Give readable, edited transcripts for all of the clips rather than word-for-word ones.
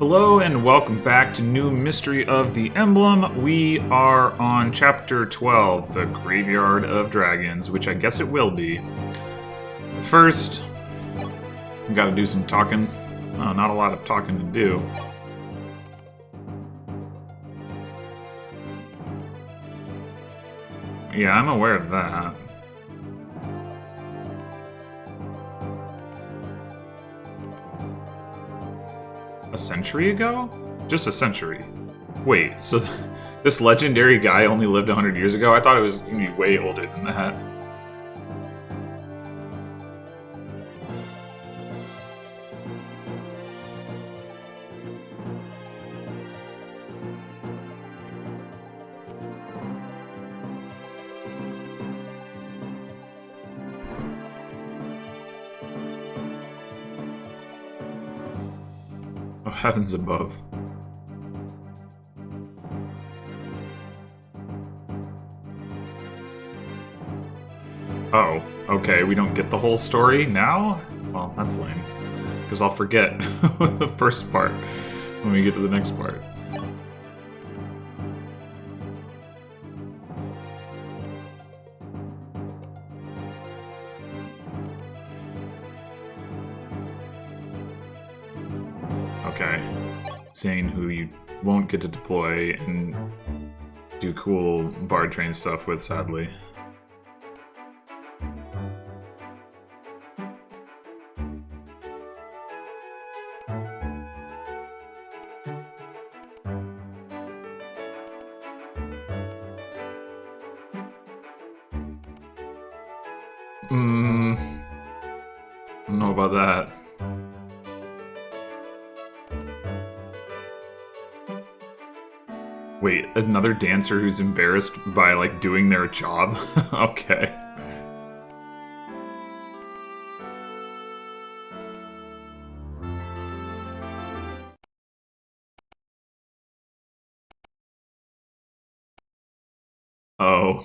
Hello and welcome back to New Mystery of the Emblem. We are on Chapter 12, the Graveyard of Dragons, which I guess it will be. First, we gotta do some talking. Not a lot of talking to do. Yeah, I'm aware of that. A century ago? Just a century. Wait, so this legendary guy only lived 100 years ago? I thought it was going to be way older than that. Oh, heavens above. Oh, okay, we don't get the whole story now? Well, that's lame. Because I'll forget the first part when we get to the next part. Okay. Saying who you won't get to deploy and do cool bard train stuff with, sadly. I don't know about that. Wait, another dancer who's embarrassed by, like, doing their job? Okay. Oh,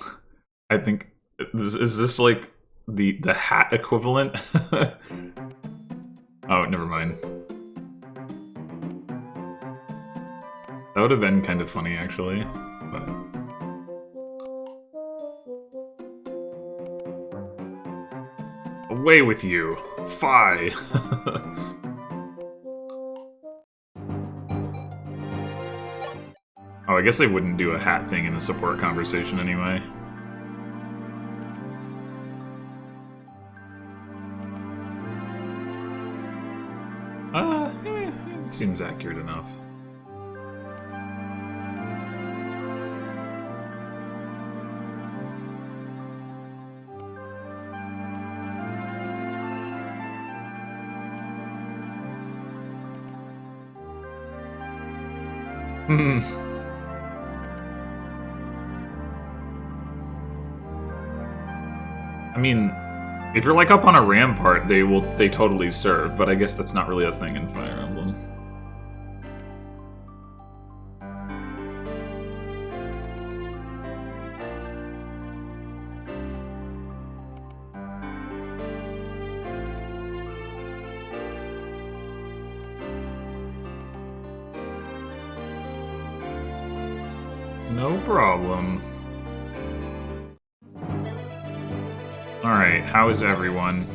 I think... Is this, like, the hat equivalent? Oh, never mind. That would have been kind of funny, actually, but... Away with you! Fie! Oh, I guess they wouldn't do a hat thing in a support conversation anyway. It seems accurate enough. I mean, if you're like up on a rampart, they totally serve, but I guess that's not really a thing in Fire Emblem. No problem. Alright, how is everyone?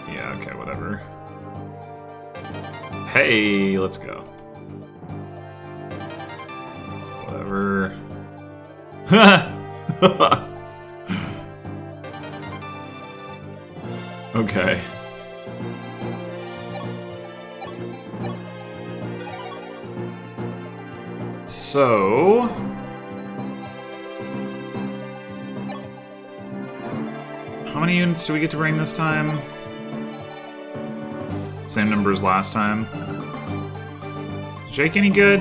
Yeah, okay, whatever. Hey, let's go. Whatever. Okay. So... How many units do we get to bring this time? Same number as last time. Jake any good?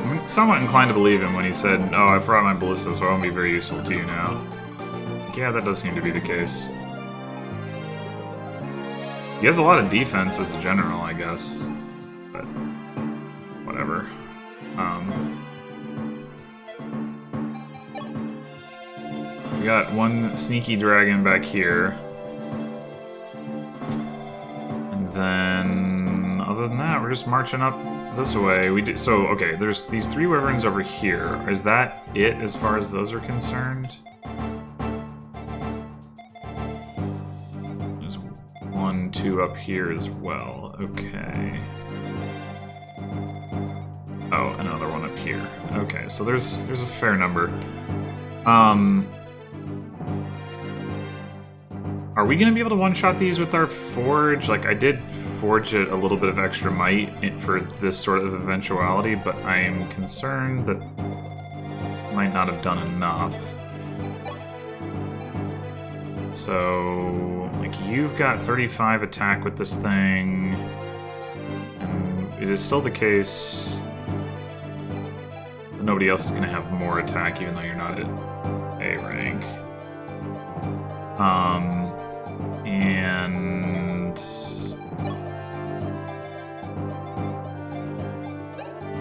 I'm somewhat inclined to believe him when he said, "Oh, I forgot my ballista, so I won't be very useful to you now." Yeah, that does seem to be the case. He has a lot of defense as a general, I guess. But whatever. We got one sneaky dragon back here. then, other than that, we're just marching up this way. So, okay, there's these 3 wyverns over here. Is that it as far as those are concerned? There's 1, 2 up here as well. Okay. Oh, another one up here. Okay, so there's a fair number. Are we going to be able to one-shot these with our forge? Like, I did forge it a little bit of extra might for this sort of eventuality, but I am concerned that might not have done enough. So, like, you've got 35 attack with this thing, and it is still the case that nobody else is going to have more attack, even though you're not at A rank. And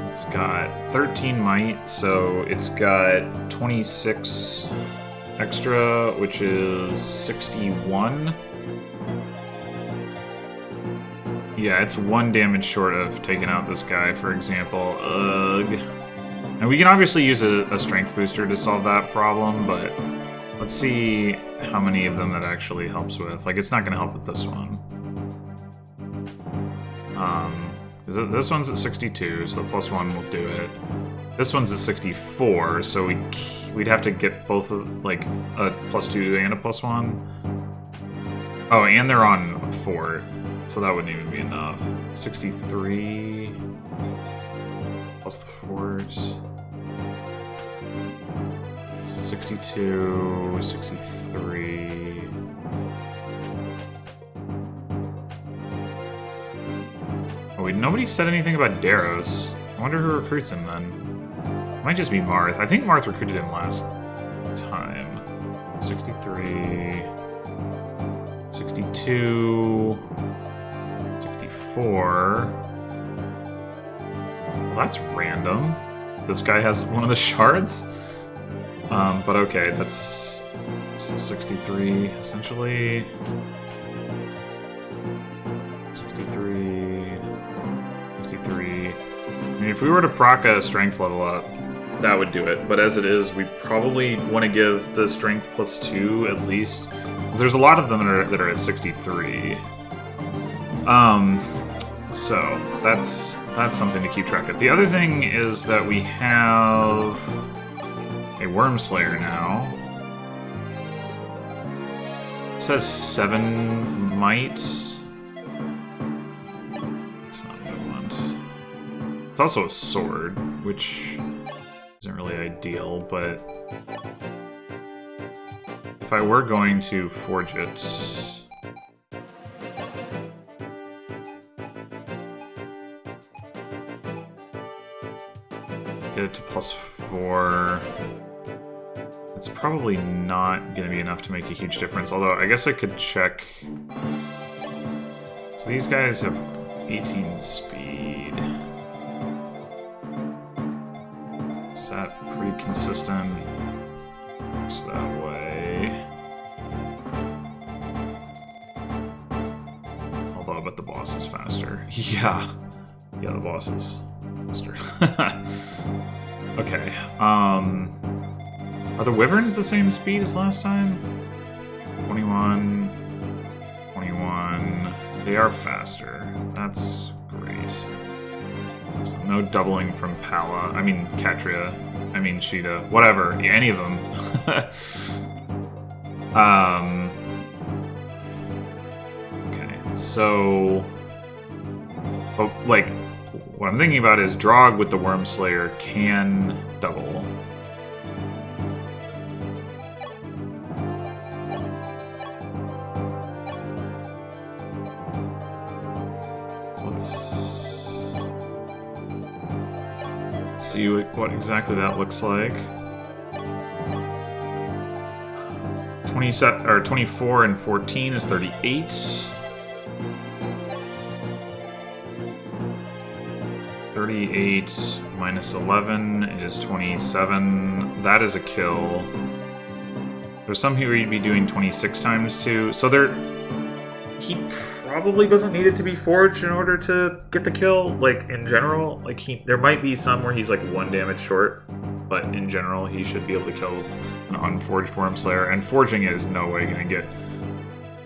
it's got 13 might, so it's got 26 extra, which is 61. Yeah, it's 1 damage short of taking out this guy, for example. Ugh. And we can obviously use a strength booster to solve that problem, but let's see how many of them that actually helps with. Like, it's not going to help with this one. This one's at 62, so the +1 will do it. This one's at 64, so we'd have to get both of, like, a +2 and a +1. Oh, and they're on fort, so that wouldn't even be enough. 63 plus the fort. 62, 63. Oh wait, nobody said anything about Darros. I wonder who recruits him then. It might just be Marth. I think Marth recruited him last time. 63, 62, 64. Well, that's random. This guy has one of the shards? But okay, that's 63, essentially. 63, 63. I mean, if we were to proc a strength level up, that would do it. But as it is, we probably want to give the strength +2 at least. There's a lot of them that are at 63. So that's something to keep track of. The other thing is that we have a Worm Slayer now. It says 7 might. It's not what I want. It's also a sword, which isn't really ideal, but if I were going to forge it, get it to +4. It's probably not going to be enough to make a huge difference, although I guess I could check. So these guys have 18 speed. Is that pretty consistent? Looks that way. Although I bet the boss is faster. Yeah, the boss is faster. Okay, are the wyverns the same speed as last time? 21, 21, they are faster, that's great. So no doubling from Katria, Sheeta, whatever, yeah, any of them. Okay, so, like, what I'm thinking about is Drog with the Worm Slayer can double. So let's see what exactly that looks like. 24 and 14 is 38. 38 minus 11 is 27. That is a kill. There's some here you'd be doing 26 times 2. So he probably doesn't need it to be forged in order to get the kill. Like, in general, like, there might be some where he's, like, 1 damage short, but in general, he should be able to kill an unforged Wormslayer, and forging it is no way going to get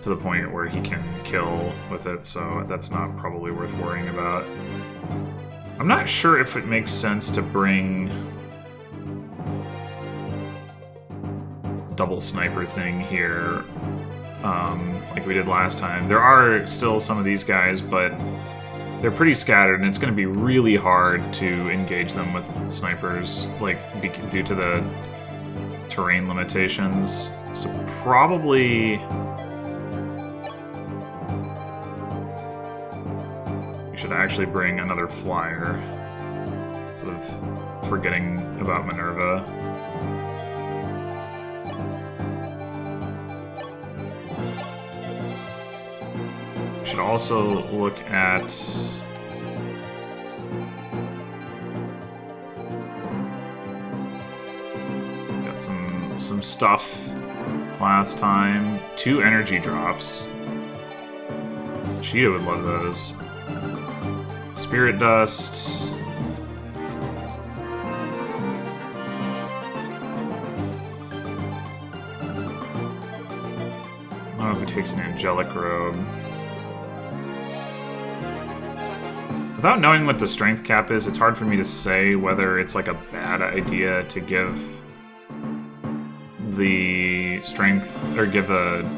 to the point where he can kill with it, so that's not probably worth worrying about. I'm not sure if it makes sense to bring double sniper thing here, like we did last time. There are still some of these guys, but they're pretty scattered, and it's going to be really hard to engage them with snipers, like, due to the terrain limitations. So probably we should actually bring another flyer, instead of forgetting about Minerva. Should also look at got some stuff last time. 2 energy drops. Cheetah would love those. Spirit dust. Oh, who takes an angelic robe? Without knowing what the strength cap is, it's hard for me to say whether it's like a bad idea to give the strength, or give a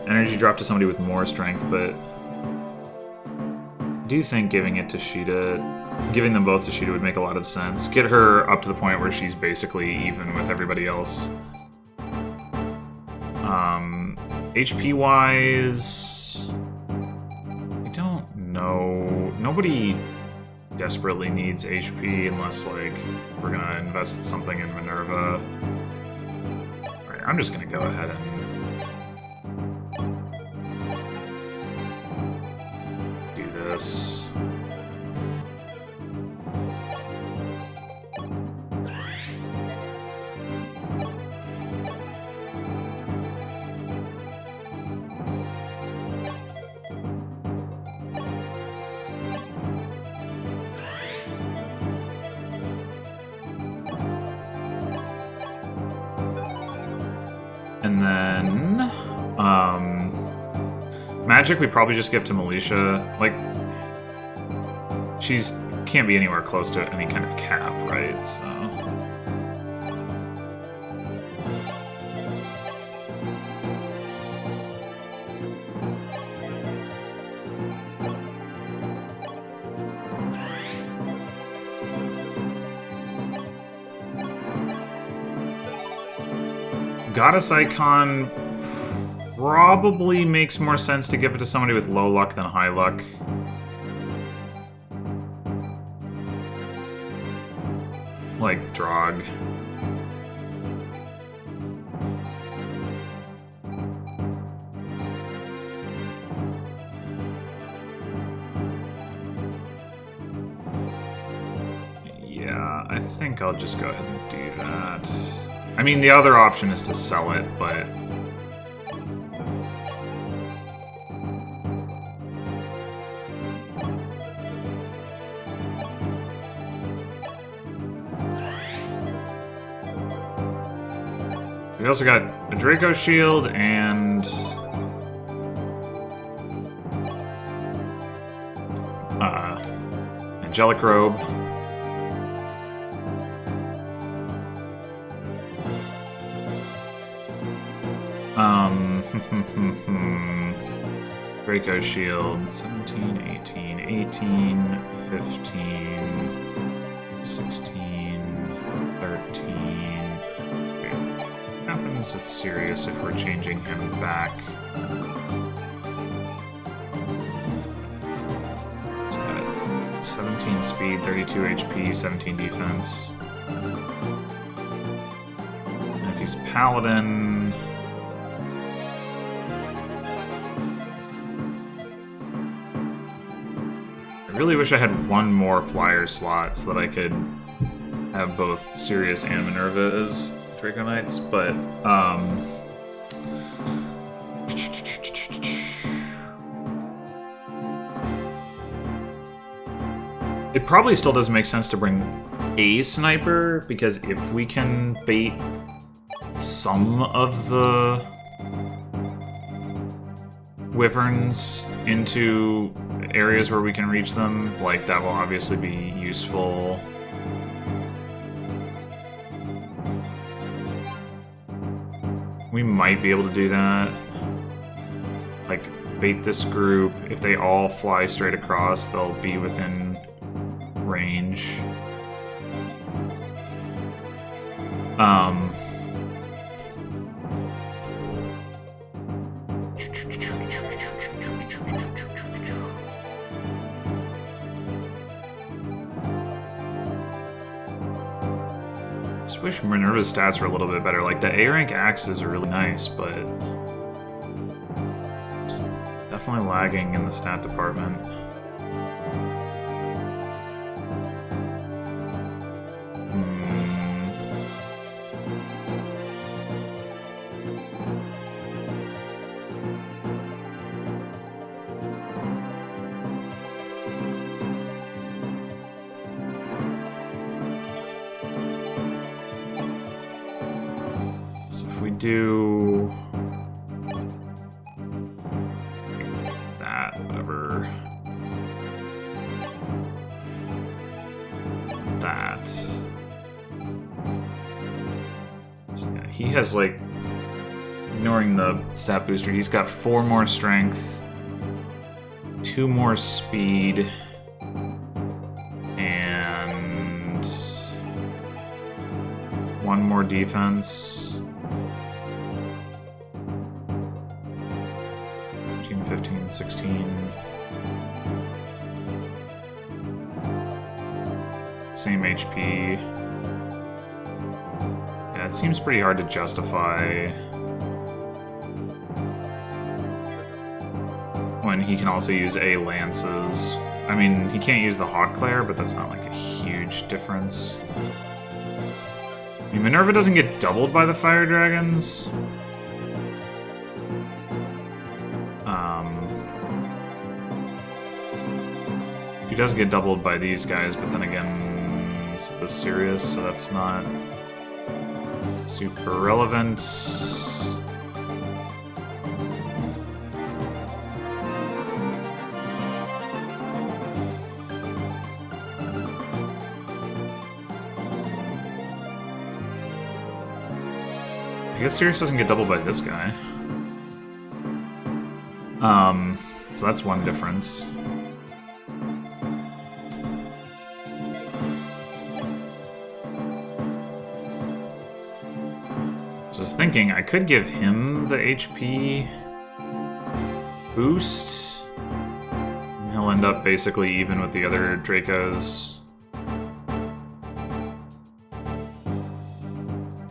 energy drop to somebody with more strength, but I do think giving it to Sheeta, giving them both to Sheeta would make a lot of sense. Get her up to the point where she's basically even with everybody else. HP-wise, no, nobody desperately needs HP unless, like, we're gonna invest something in Minerva. Alright, I'm just gonna go ahead and do this. And then, Magic we probably just give to Militia. Like, she's can't be anywhere close to any kind of cap, right? So Goddess Icon probably makes more sense to give it to somebody with low luck than high luck. Like Drog. Yeah, I think I'll just go ahead and do that. I mean, the other option is to sell it, but we also got a Draco Shield and Angelic Robe. Draco Shield, 17, 18, 18, 15, 16, 13. Okay. What happens with Sirius if we're changing him back? It's got 17 speed, 32 HP, 17 defense. And if he's Paladin... I really wish I had one more flyer slot so that I could have both Sirius and Minerva as Draco Knights, but It probably still doesn't make sense to bring a sniper, because if we can bait some of the wyverns into areas where we can reach them, like, that will obviously be useful. We might be able to do that. Like, bait this group. If they all fly straight across, they'll be within range. Just wish Minerva's stats were a little bit better. Like, the A rank axes are really nice, but definitely lagging in the stat department. Do that, whatever. That. So yeah, he has, like, ignoring the stat booster, he's got 4 more strength, 2 more speed, and 1 more defense. 15, 16. Same HP. Yeah, it seems pretty hard to justify when he can also use A lances. I mean, he can't use the Hawkclare, but that's not like a huge difference. I mean, Minerva doesn't get doubled by the Fire Dragons. He does get doubled by these guys, but then again, it's serious, so that's not super relevant. I guess Sirius doesn't get doubled by this guy. So that's one difference. So I was thinking I could give him the HP boost. He'll end up basically even with the other Dracos.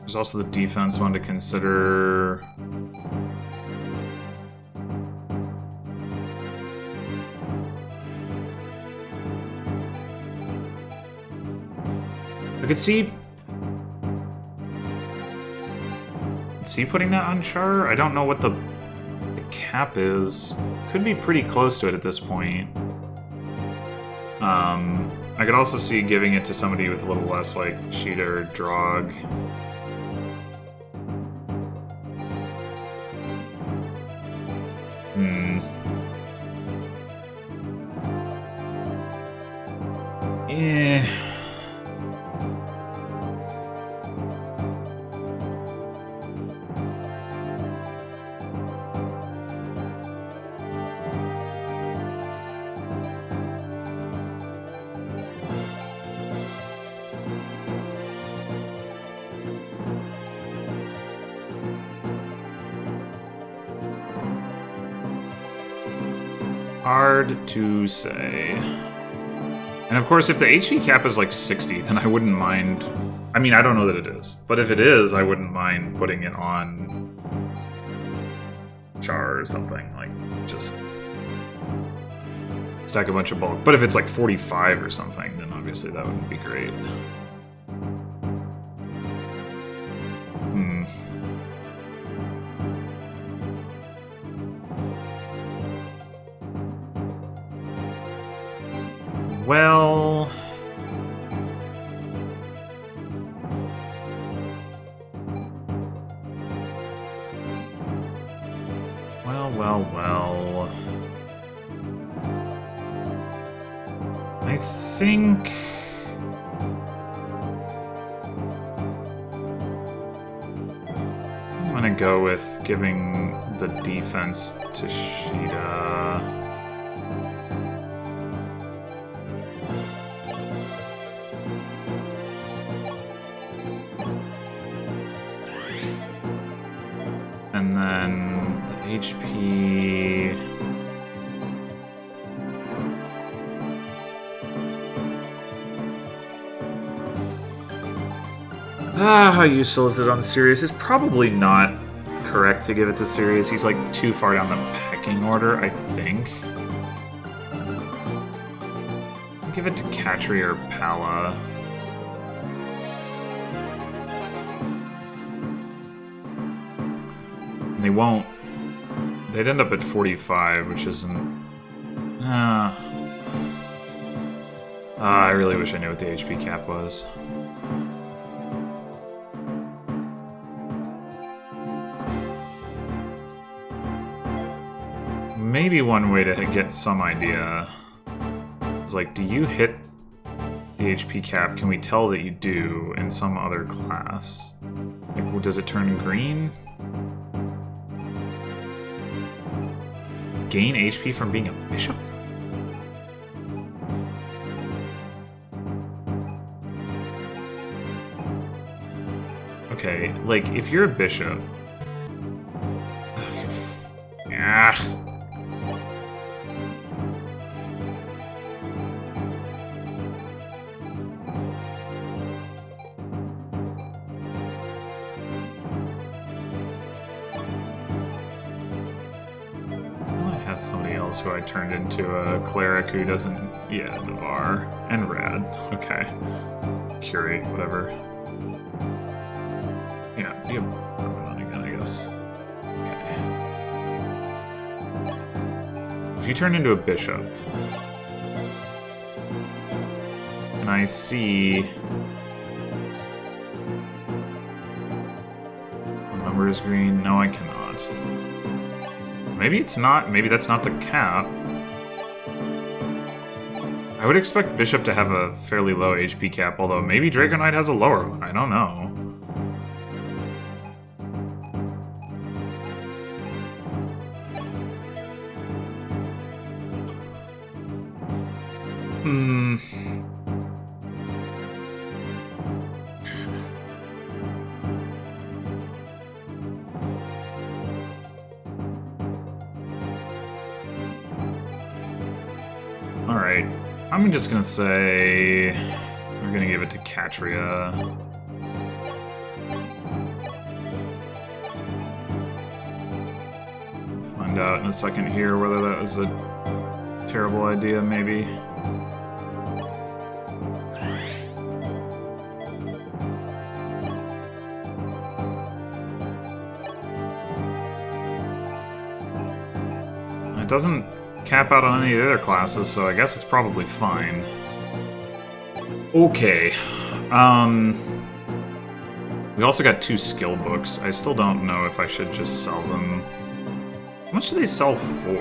There's also the defense one to consider. I could see putting that on Sharur. I don't know what the cap is. Could be pretty close to it at this point. I could also see giving it to somebody with a little less, like, Sheeta or Drog. Yeah. Hard to say. And of course, if the HP cap is like 60, then I wouldn't mind. I mean, I don't know that it is, but if it is, I wouldn't mind putting it on Char or something. Like, just stack a bunch of bulk. But if it's like 45 or something, then obviously that wouldn't be great. Well... Well... I think... I'm gonna go with giving the defense to Sheeta. And then the HP... how useful is it on Sirius? It's probably not correct to give it to Sirius. He's like too far down the pecking order, I think. I'll give it to Katri or Pala. And they won't. They'd end up at 45, which isn't... I really wish I knew what the HP cap was. Maybe one way to get some idea is like, do you hit the HP cap? Can we tell that you do in some other class? Like, does it turn green? Gain HP from being a bishop? Okay, like, if you're a bishop... somebody else who I turned into a cleric who doesn't... Yeah, Navarre. And Rad. Okay. Curate, whatever. Yeah, be a Roman again, I guess. Okay. If you turn into a bishop... And I see... The number is green. No, I cannot. Maybe it's not. Maybe that's not the cap. I would expect Bishop to have a fairly low HP cap, although maybe Draco Knight has a lower one. I don't know. Alright, I'm just gonna say we're gonna give it to Katria. Find out in a second here whether that was a terrible idea, maybe. It doesn't cap out on any of the other classes, so I guess it's probably fine. Okay. We also got 2 skill books. I still don't know if I should just sell them. How much do they sell for?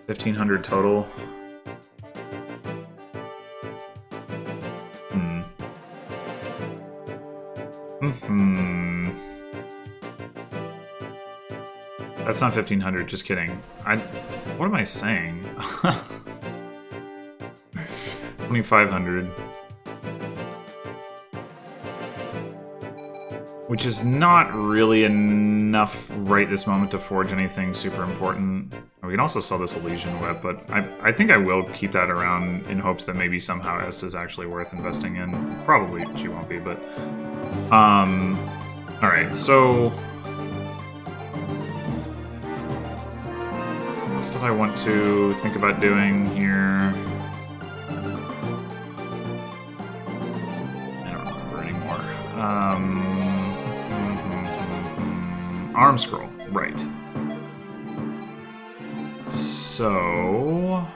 $1,500 total. That's not 1,500, just kidding. What am I saying? 2,500. Which is not really enough right this moment to forge anything super important. We can also sell this Elysian Web, but I think I will keep that around in hopes that maybe somehow Esta's actually worth investing in. Probably she won't be, but... Alright, so... What stuff I want to think about doing here? I don't remember anymore. arm scroll, right. So...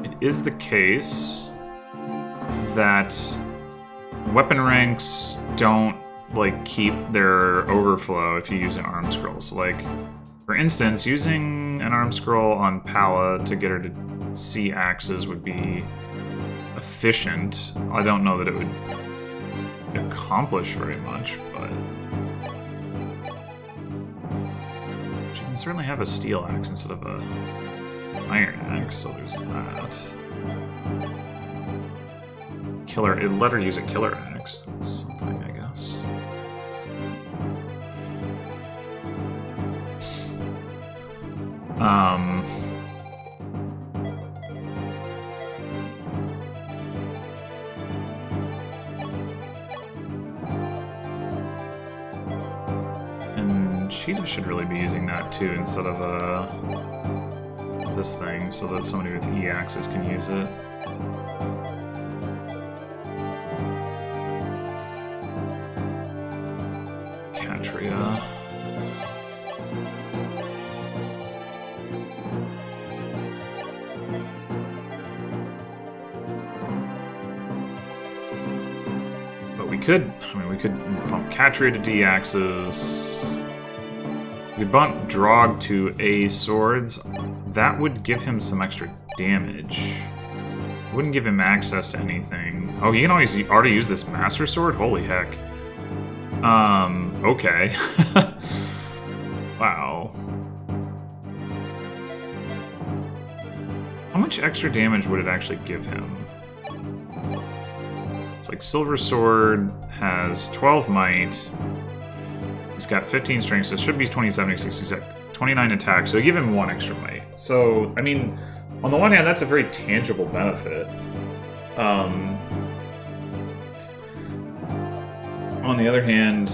it is the case that weapon ranks don't, like, keep their overflow if you use an arm scroll. So, like, for instance, using an arm scroll on Pala to get her to see axes would be efficient. I don't know that it would accomplish very much, but she can certainly have a steel axe instead of a iron axe, so there's that. Killer, it let her use a killer axe. That's something, I guess. And Cheetah should really be using that too instead of this thing, so that somebody with E-axes can use it. Katria. But we could bump Katria to D-axes. We could bump Drog to A swords. That would give him some extra damage. Wouldn't give him access to anything. Oh, he can always already use this Master Sword? Holy heck. Okay. Wow. How much extra damage would it actually give him? It's like Silver Sword has 12 might. He's got 15 strength, so it should be 27, 66, 29 attack, so give him 1 extra might. So, I mean, on the one hand, that's a very tangible benefit. On the other hand,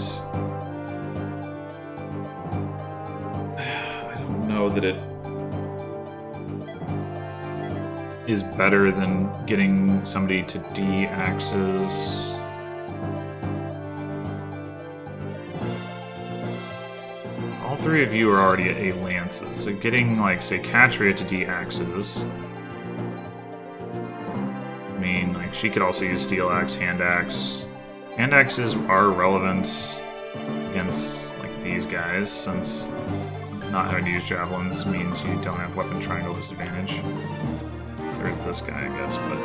I don't know that it is better than getting somebody to D-axes. All 3 of you are already at A lances, so getting, like, say, Katria to D-axes. I mean, like, she could also use Steel Axe, Hand Axe. Hand Axes are relevant against, like, these guys, since not having to use Javelins means you don't have Weapon Triangle disadvantage. There's this guy, I guess, but...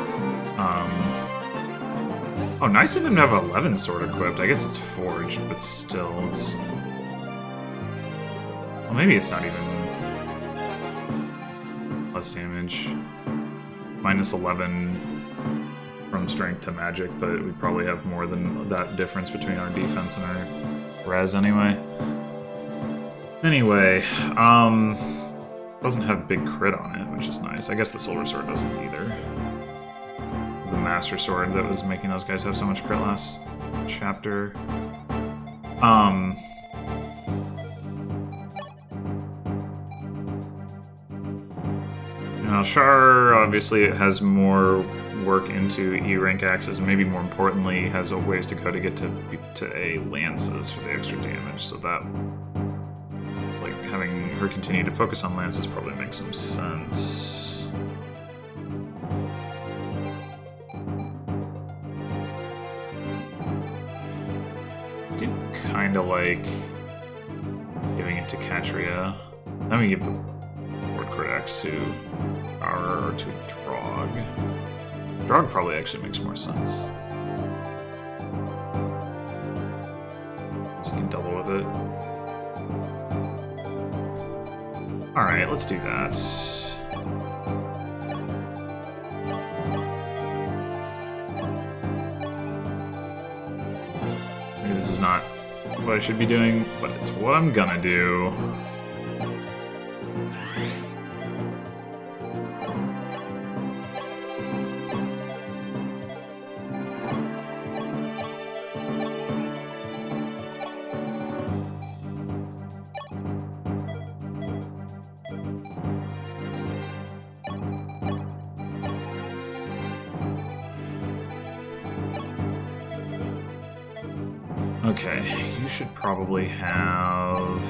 Oh, nice of him to have 11 sword equipped. I guess it's forged, but still, it's... Well, maybe it's not even less damage. Minus 11 from strength to magic, but we probably have more than that difference between our defense and our res anyway. Anyway, doesn't have big crit on it, which is nice. I guess the Silver Sword doesn't either. It's the Master Sword that was making those guys have so much crit last chapter. Now, Sharur obviously has more work into E-rank axes, and maybe more importantly, has a ways to go to get to A lances for the extra damage, so that, like, having her continue to focus on lances probably makes some sense. I do kind of like giving it to Katria. Let me give the Ward Crit Axe to or to Drog. Drog probably actually makes more sense. So you can double with it. Alright, let's do that. Maybe this is not what I should be doing, but it's what I'm gonna do. Okay, you should probably have...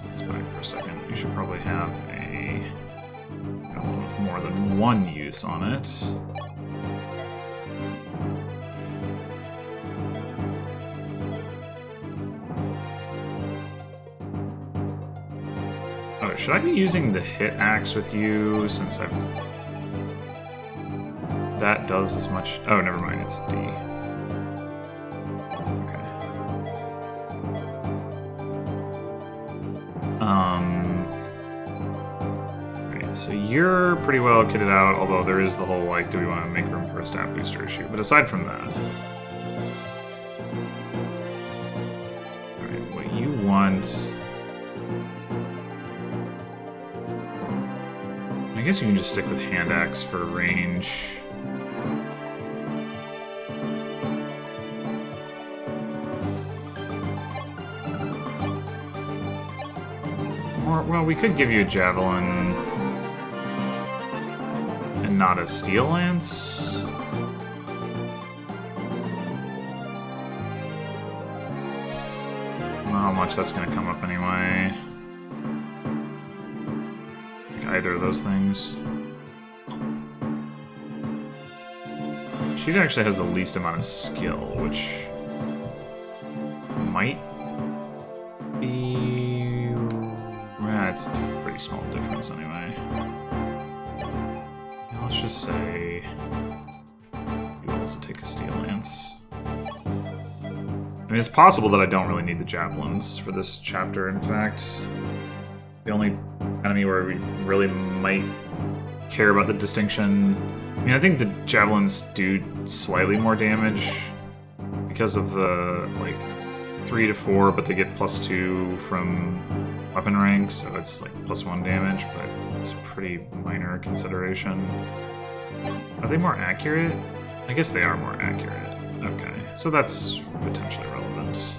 Let's back for a second. You should probably have a... one with more than one use on it. Oh, should I be using the hit axe with you since I've... That does as much... Oh, never mind, it's D. Right, so you're pretty well kitted out, although there is the whole, like, do we want to make room for a stat booster issue? But aside from that... Alright, what you want... I guess you can just stick with hand axe for range. Or, well, we could give you a javelin and not a steel lance. Not how much that's going to come up anyway. Either of those things. She actually has the least amount of skill, which might be... That's a pretty small difference anyway. Let's just say you also take a steel lance. I mean, it's possible that I don't really need the javelins for this chapter, in fact. The only enemy where we really might care about the distinction... I mean, I think the javelins do slightly more damage because of the, like, 3 to 4, but they get +2 from weapon rank, so it's, like, +1 damage, but it's a pretty minor consideration. Are they more accurate? I guess they are more accurate. Okay, so that's potentially relevant.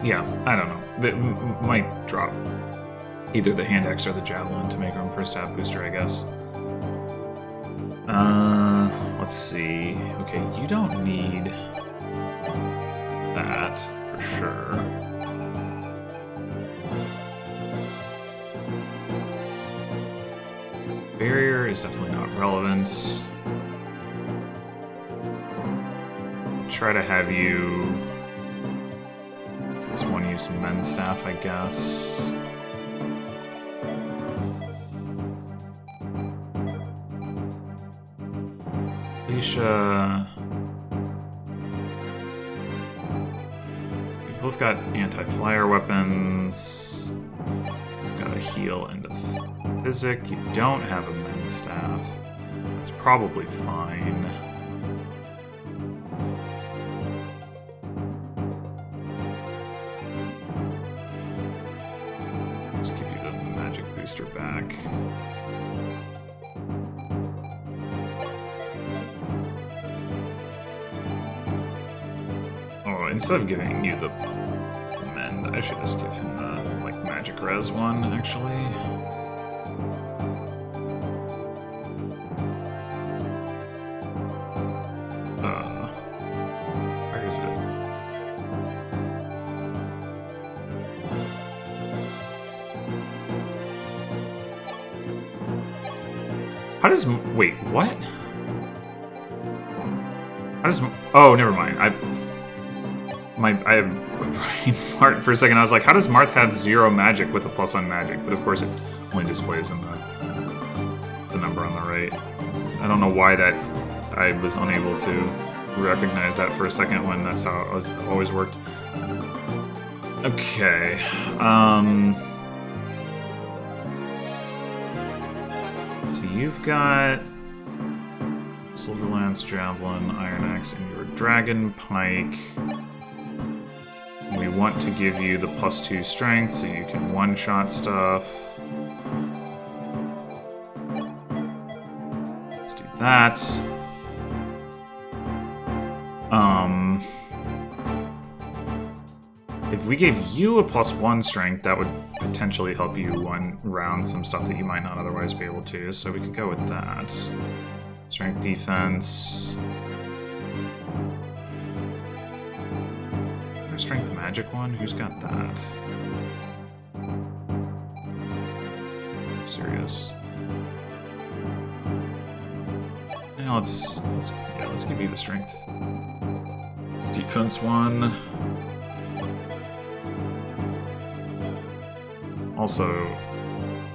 Yeah, I don't know. It might drop either the hand axe or the javelin to make room for a stat booster, I guess. Let's see. Okay, you don't need that for sure. Barrier is definitely not relevant. Try to have you... This one use men's staff, I guess. Alicia... We both got anti-flyer weapons. We've got a heal and a physic. You don't have a men's staff. That's probably fine. Back. Oh, instead of giving you the mend, I should just give him the, like, magic res one, actually. Where is it? How does... Wait, what? How does... Oh, never mind. I have brain fart for a second. I was like, how does Marth have 0 magic with a +1 magic? But of course it only displays in the number on the right. I don't know why that... I was unable to recognize that for a second when that's how it was, always worked. Okay. So you've got Silver Lance, Javelin, Iron Axe, and your Dragon Pike. We want to give you the +2 strength so you can one-shot stuff. Let's do that. If we gave you a +1 strength, that would potentially help you one round some stuff that you might not otherwise be able to, so we could go with that. Strength, defense. Is there a strength magic one? Who's got that? Serious. Yeah, let's give you the strength. Defense one. Also,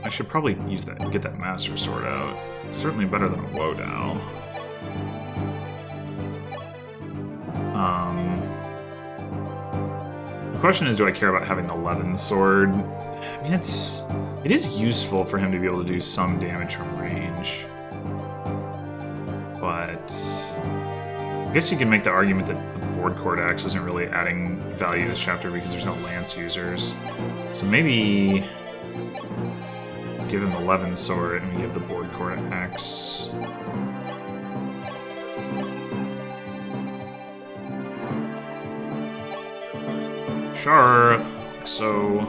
I should probably use that, get that Master Sword out. It's certainly better than a Wodow. The question is, do I care about having the Levin Sword? I mean, it is useful for him to be able to do some damage from range. But I guess you can make the argument that the Board Court Axe isn't really adding value this chapter because there's no Lance users. So maybe give him the Levin Sword and we give the Board Court Axe. Sure. So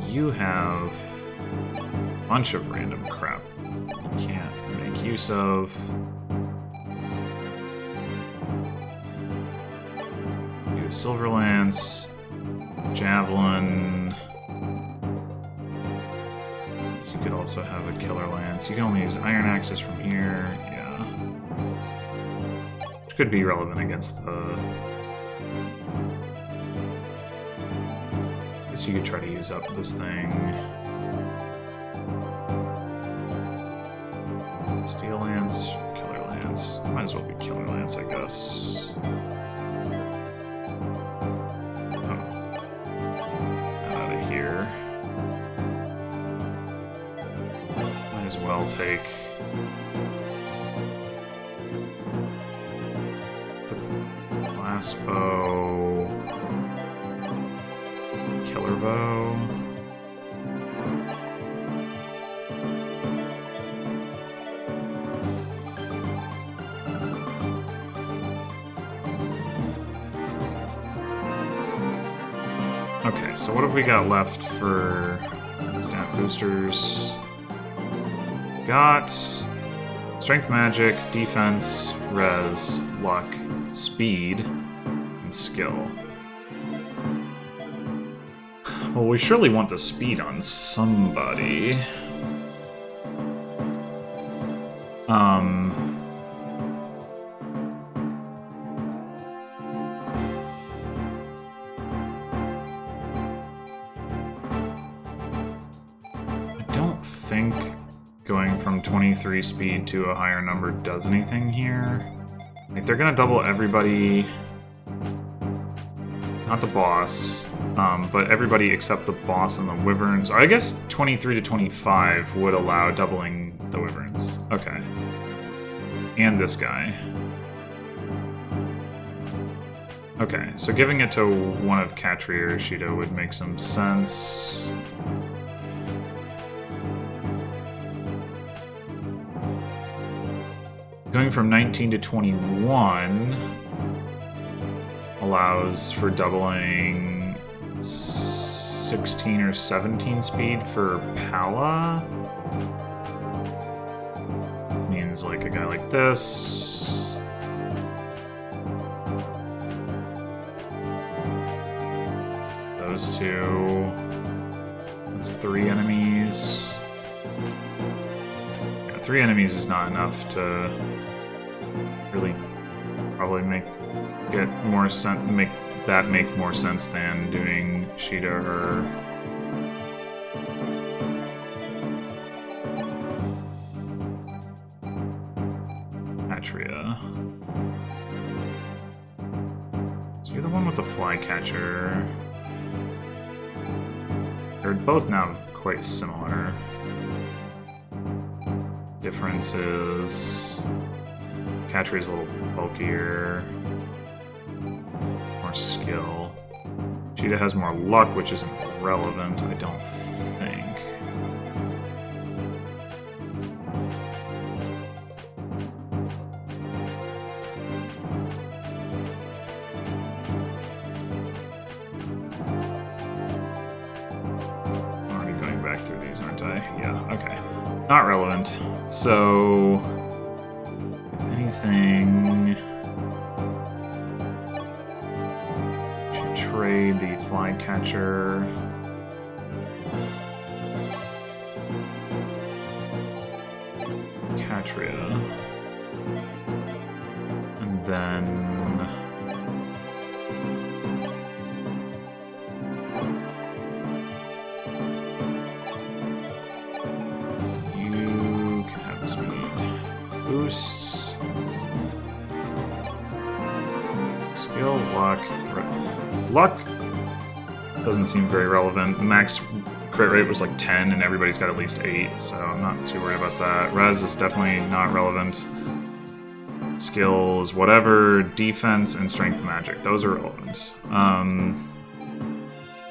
you have a bunch of random crap you can't make use of. You have Silver Lance, Javelin. So you could also have a Killer Lance. You can only use Iron Axes from here, yeah. Which could be relevant against the... I guess you could try to use up this thing. Steel Lance, Killer Lance. Might as well be Killer Lance, I guess. Oh. Out of here. Might as well take the glass bow, killer bow. Okay, so what have we got left for stat boosters? Got strength magic, defense, res, luck, speed, and skill. Well, we surely want the speed on somebody. I don't think going from 23 speed to a higher number does anything here. Like, they're gonna double everybody. Not the boss, but everybody except the boss and the wyverns. Or I guess 23 to 25 would allow doubling the wyverns. Okay. And this guy. Okay, so giving it to one of Katri or Ishida would make some sense. Going from 19 to 21 allows for doubling 16 or 17 speed for Pala. Means like a guy like this. Those two. That's 3 enemies. Yeah, 3 enemies is not enough to really probably make more sense than doing Shida or Atria. So you're the one with the flycatcher. They're both now quite similar. Difference is Katri is a little bulkier. More skill. Cheetah has more luck, which isn't relevant, I don't think. Not relevant. So, if anything, should trade the flycatcher. Catria. And then boost, skill, luck. Luck doesn't seem very relevant. Max crit rate was like 10, and everybody's got at least 8, so I'm not too worried about that. Res is definitely not relevant. Skills, whatever. Defense and strength magic, those are relevant. I mean,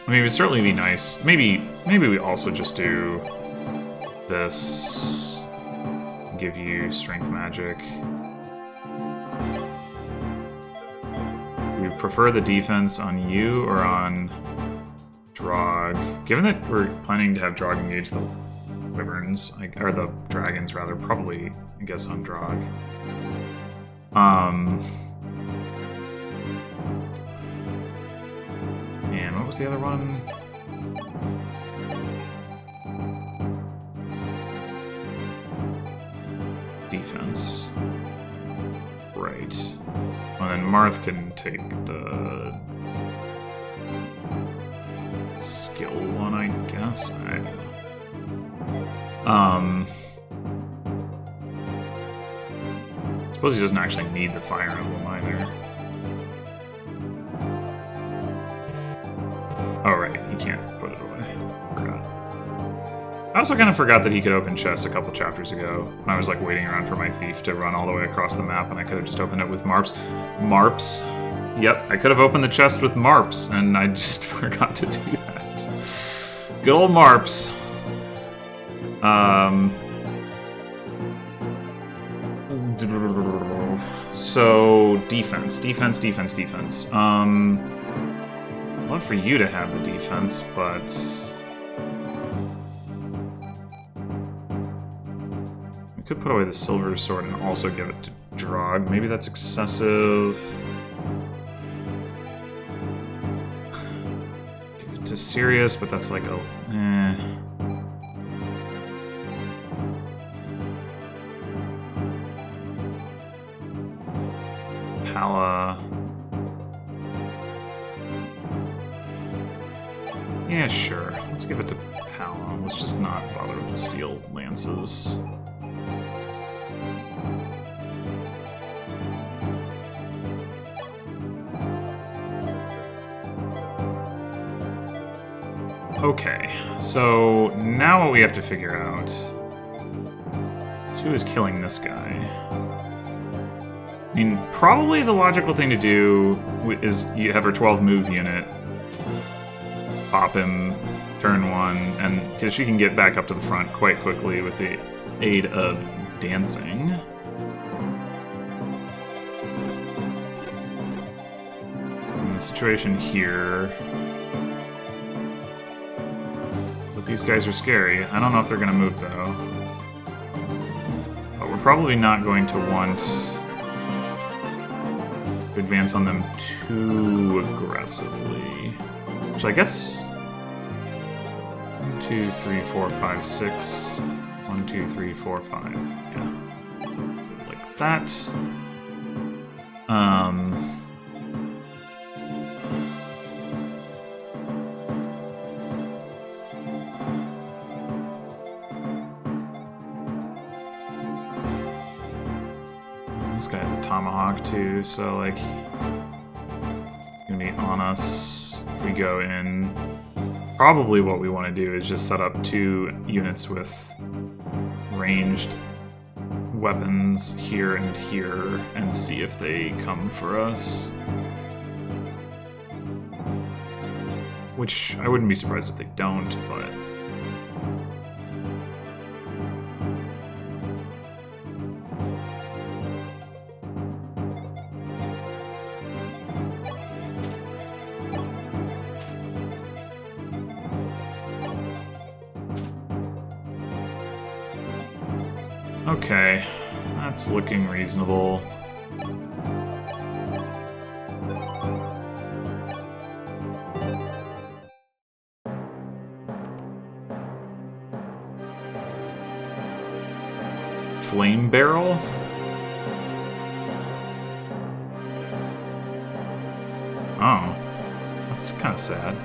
it would certainly be nice. Maybe we also just do this. Give you strength magic. We prefer the defense on you or on Drog. Given that we're planning to have Drog engage the wyverns, or the dragons rather, probably I guess on Drog. And what was the other one? Defense. Right. And then Marth can take the skill one, I guess. Suppose he doesn't actually need the Fire Emblem either. Oh, right. He can't put it away. Forgot. I also kind of forgot that he could open chests a couple chapters ago. When I was like waiting around for my thief to run all the way across the map, and I could have just opened it with Marps. Marps. Yep, I could have opened the chest with Marps, and I just forgot to do that. Good old Marps. So defense. I'd love for you to have the defense, but could put away the silver sword and also give it to Drog. Maybe that's excessive. Give it to Sirius, but that's like a... Pala. Yeah, sure. Let's give it to Pala. Let's just not bother with the steel lances. Okay, so now what we have to figure out is who is killing this guy. I mean, probably the logical thing to do is you have her 12 move unit, pop him, turn 1, and because she can get back up to the front quite quickly with the aid of dancing. And the situation here... These guys are scary. I don't know if they're going to move, though. But we're probably not going to want to advance on them too aggressively. Which I guess... 1, 2, 3, 4, 5, 6. 1, 2, 3, 4, 5. Yeah. Like that. This guy's a tomahawk too, so like gonna be on us if we go in. Probably what we want to do is just set up 2 units with ranged weapons here and here and see if they come for us. Which I wouldn't be surprised if they don't, but... Okay, that's looking reasonable. Flame barrel? Oh, that's kind of sad.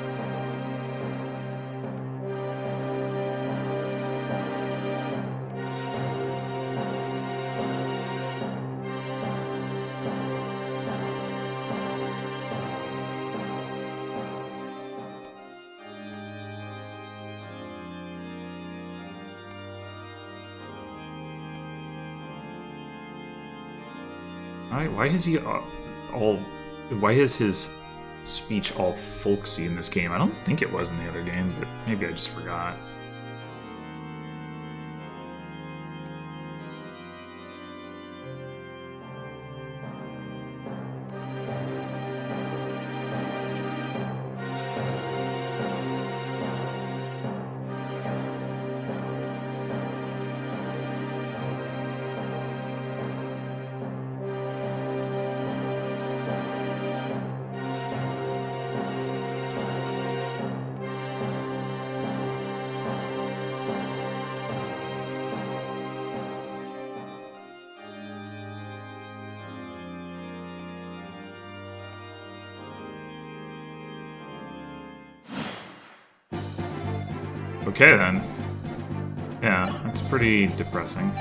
Why is he all? Why is his speech all folksy in this game? I don't think it was in the other game, but maybe I just forgot. Okay, then. Yeah, that's pretty depressing.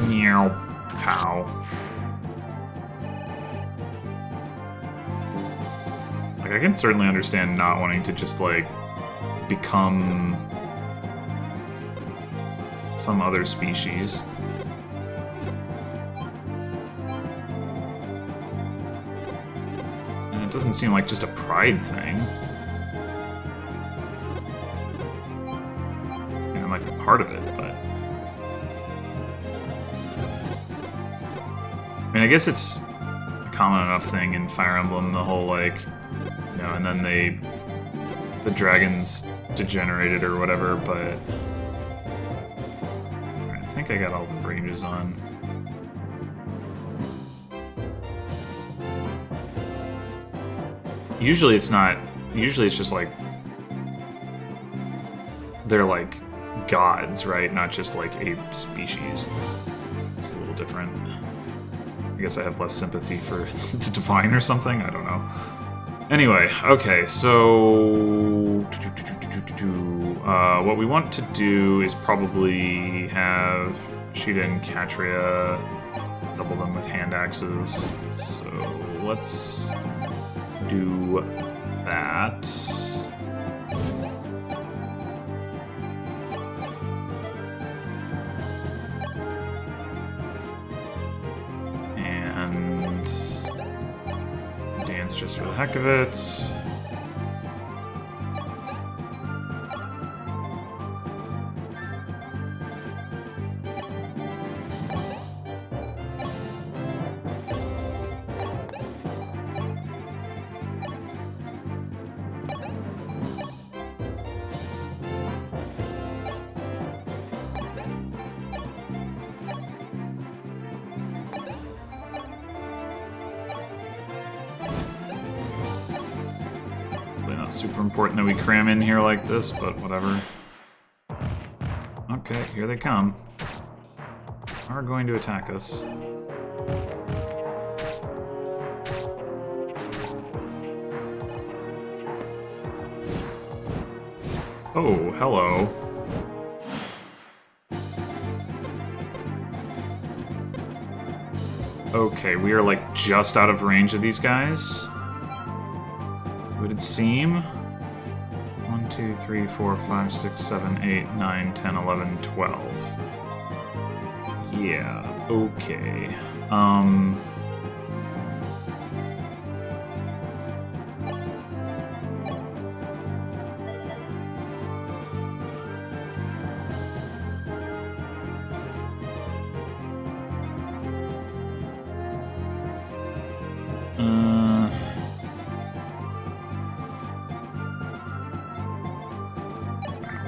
Meow. Pow. Like, I can certainly understand not wanting to just, like, become some other species. And it doesn't seem like just a pride thing. Part of it, but I mean, I guess it's a common enough thing in Fire Emblem, the whole, like, you know, and then the dragons degenerated or whatever, but I think I got all the ranges on. Usually it's not, usually it's just like, they're like gods, right? Not just like a species. It's a little different. I guess I have less sympathy for the divine or something. I don't know. Anyway, okay, so what we want to do is probably have Sheeta and Katria double them with hand axes. So let's do that. Just for the heck of it. Super important that we cram in here like this, but whatever. Okay, here they come. Are going to attack us. Oh, hello. Okay, we are like just out of range of these guys. Would it seem? 1, 2, 3, 4, 5, 6, 7, 8, 9, 10, 11, 12. Yeah, okay.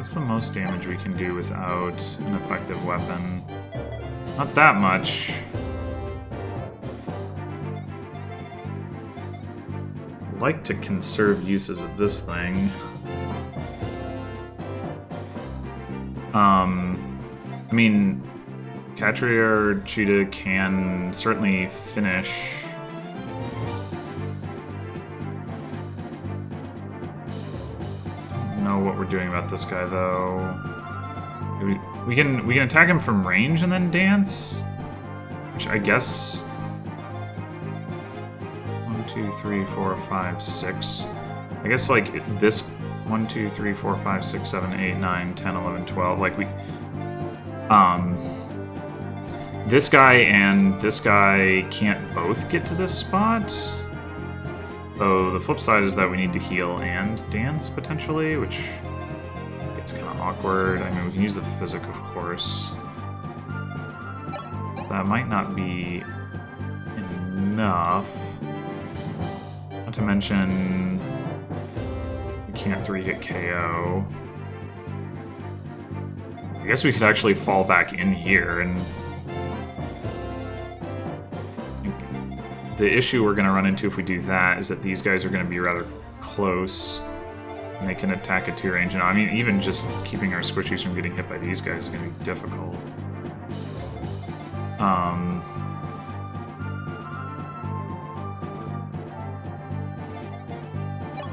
What's the most damage we can do without an effective weapon? Not that much. I'd like to conserve uses of this thing. I mean, Catria Cheetah can certainly finish. I don't know what we're doing about this guy though. We can attack him from range and then dance, which I guess 1, 2, 3, 4, 5, 6. I guess like this 1, 2, 3, 4, 5, 6, 7, 8, 9, 10, 11, 12. Like this guy and this guy can't both get to this spot. So the flip side is that we need to heal and dance potentially, which gets kind of awkward. I mean, we can use the physic, of course. That might not be enough. Not to mention, we can't 3-hit KO. I guess we could actually fall back in here, and the issue we're going to run into if we do that is that these guys are going to be rather close, and they can attack at 2 range. And I mean, even just keeping our squishies from getting hit by these guys is going to be difficult. How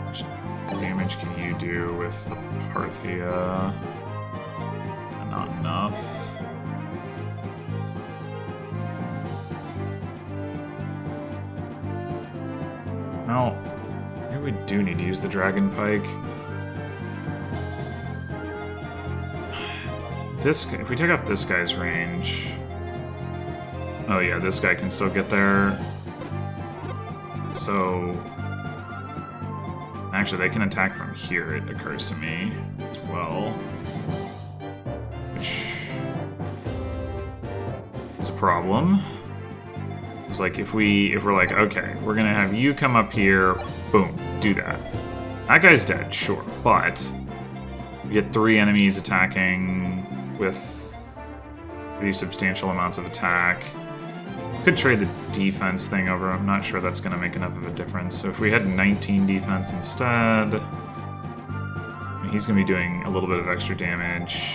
much damage can you do with the Parthia? Not enough. Well, maybe we do need to use the Dragon Pike. If we take off this guy's range... Oh yeah, this guy can still get there. So... Actually, they can attack from here, it occurs to me, as well. Which is a problem. It's like if we're like, okay, we're gonna have you come up here, boom, do that. That guy's dead, sure, but we get 3 enemies attacking with pretty substantial amounts of attack. Could trade the defense thing over. I'm not sure that's gonna make enough of a difference. So if we had 19 defense instead, he's gonna be doing a little bit of extra damage.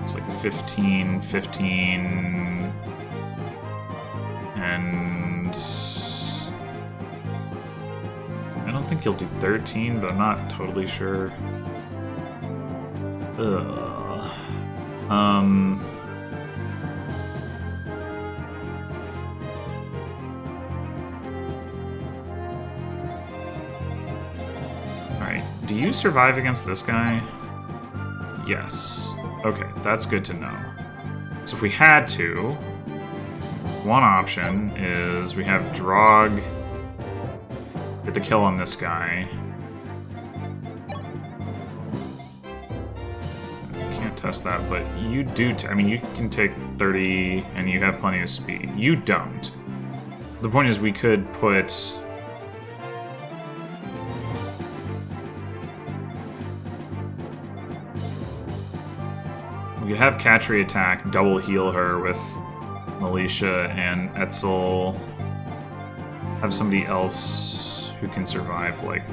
It's like 15, 15, and I don't think he'll do 13, but I'm not totally sure. Alright, do you survive against this guy? Yes. Okay, that's good to know. So if we had to, one option is we have Drog get the kill on this guy. Can't test that, but you do. I mean, you can take 30 and you have plenty of speed. You don't. The point is we could put... We could have Katri attack, double heal her with Militia and Etzel. Have somebody else who can survive, like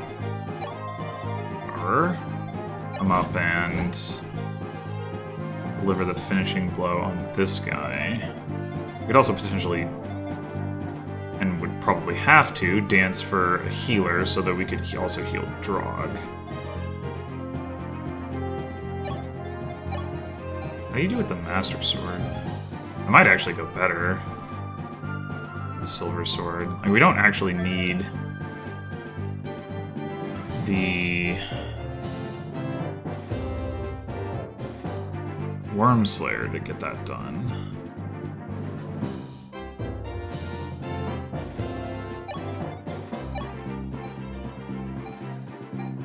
her, come up and deliver the finishing blow on this guy. We could also potentially, and would probably have to, dance for a healer so that we could also heal Drog. How do you do with the Master Sword? I might actually go better. The Silver Sword. Like, we don't actually need the Worm Slayer to get that done.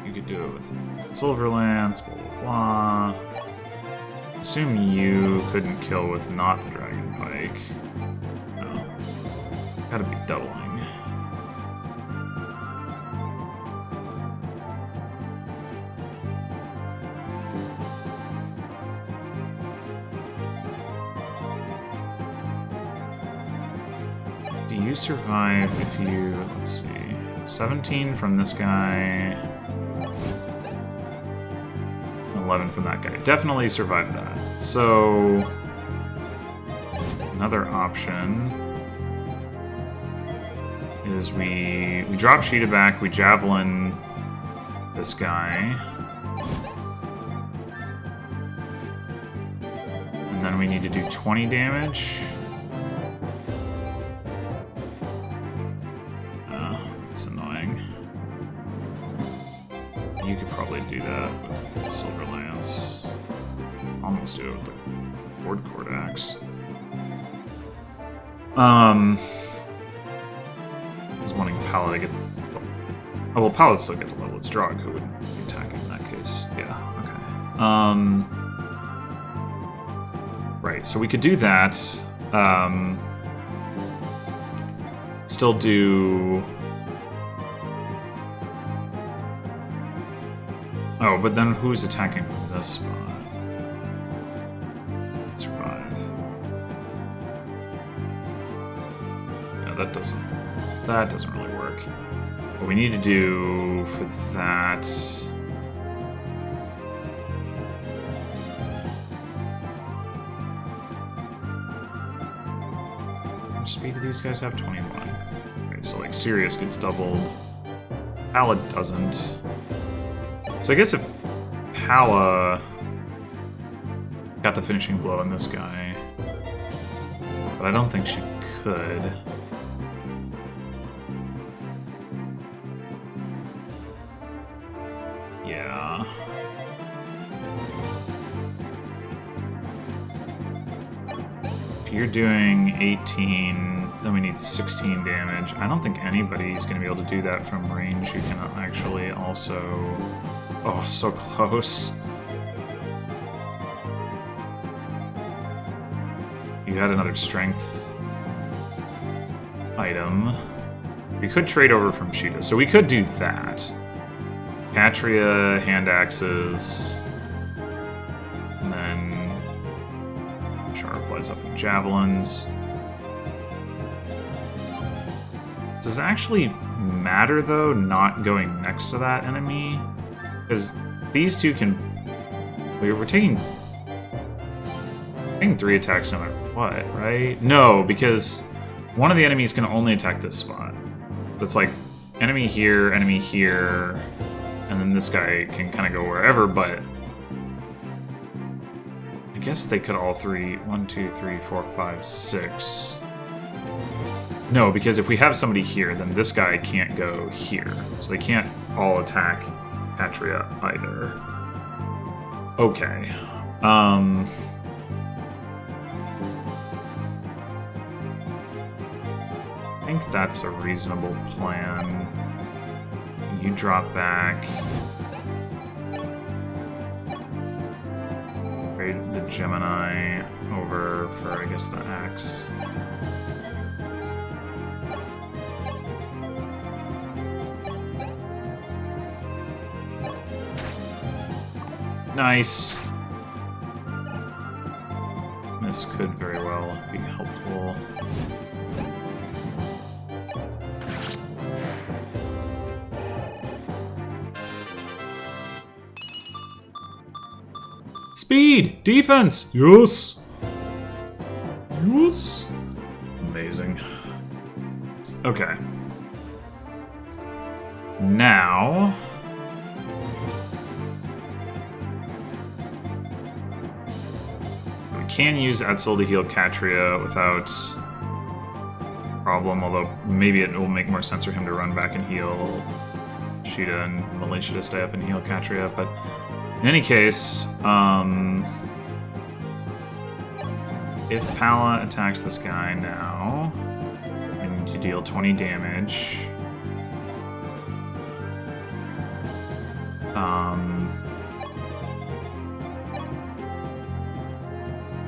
You could do it with Silver Lance, blah blah blah. Assume you couldn't kill with not the Dragon Pike. No. Gotta be doubling. you survive if you, let's see, 17 from this guy, 11 from that guy. Definitely survived that. So, another option is we drop Sheeta back, we javelin this guy, and then we need to do 20 damage. That's annoying. You could probably do that with Silver Lance. Almost do it with the Cord Axe. I was wanting Pala to get... Oh, well, Pala would still get the level. It's Drog who would be attacking in that case. Yeah, okay. Right, so we could do that. Still do... Oh, but then who's attacking from this spot? Survive. Yeah, that doesn't really work. What we need to do for that... How much speed do these guys have? 21. Okay, so like Sirius gets doubled. Pala doesn't. So I guess if Pala got the finishing blow on this guy, but I don't think she could. Yeah. If you're doing 18, then we need 16 damage. I don't think anybody's going to be able to do that from range who can actually also... Oh, so close. You had another strength item. We could trade over from Sheeta, so we could do that. Patria, hand axes, and then Sharur flies up with javelins. Does it actually matter, though, not going next to that enemy? Because these two can... We're taking 3 attacks no matter what, right? No, because one of the enemies can only attack this spot. It's like enemy here, and then this guy can kind of go wherever, but... I guess they could all three... 1, 2, 3, 4, 5, 6... No, because if we have somebody here, then this guy can't go here. So they can't all attack Patria either. Okay. I think that's a reasonable plan. You drop back. Trade the Gemini over for, I guess, the axe. Nice. This could very well be helpful. Speed! Defense! Yes! Yes! Amazing. Okay. Now... can use Etzel to heal Catria without problem, although maybe it will make more sense for him to run back and heal Sheeta and Militia to stay up and heal Catria, but in any case, if Pala attacks this guy now, and you deal 20 damage,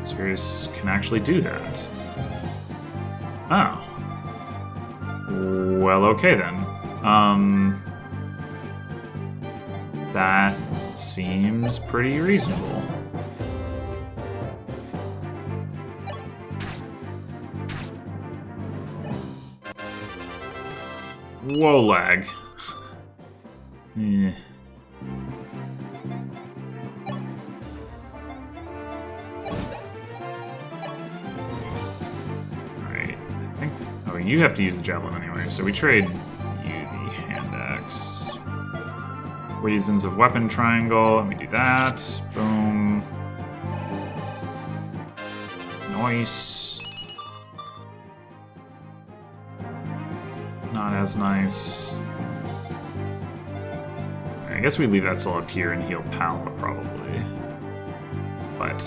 Sirius can actually do that. Oh. Well, okay then. That seems pretty reasonable. Whoa, lag. Eh. Alright, I think... Oh, you have to use the javelin anyway, so we trade you the hand axe. Reasons of weapon triangle, let me do that. Boom. Nice. Not as nice. I guess we leave that still up here and heal Pala, probably. But,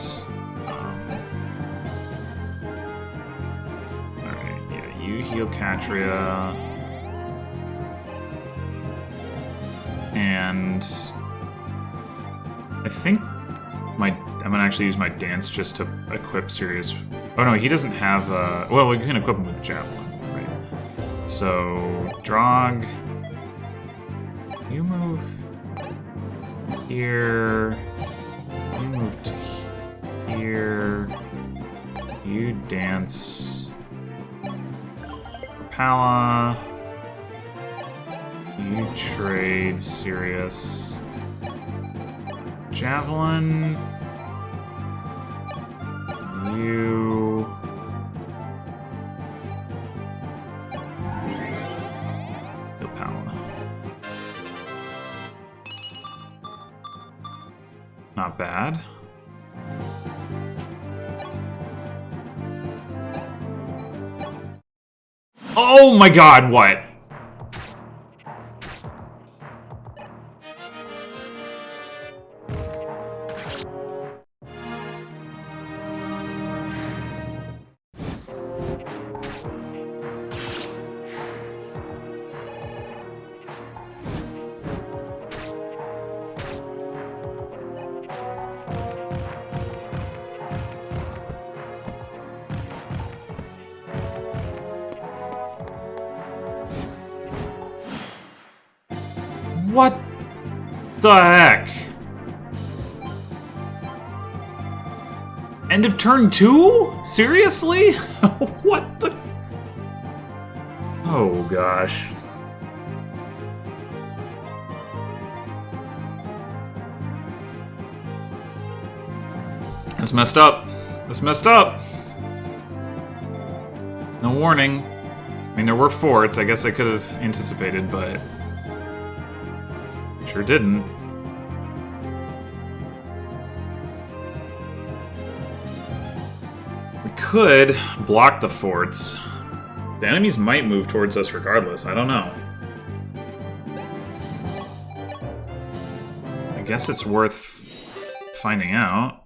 alright, yeah, you heal Katria. And... I think I'm gonna actually use my dance just to equip Sirius. Oh no, he doesn't have well, we can equip him with Javelin, right? So, Drog... You move... here... You move to here... You dance... Pala... You trade Sirius... Javelin... You... Heal Pala. Not bad. Oh my god, what? What the heck? End of turn 2? Seriously? What the? Oh gosh. That's messed up. That's messed up. No warning. I mean, there were forts. I guess I could have anticipated, but... Sure didn't. We could block the forts. The enemies might move towards us regardless, I don't know. I guess it's worth finding out.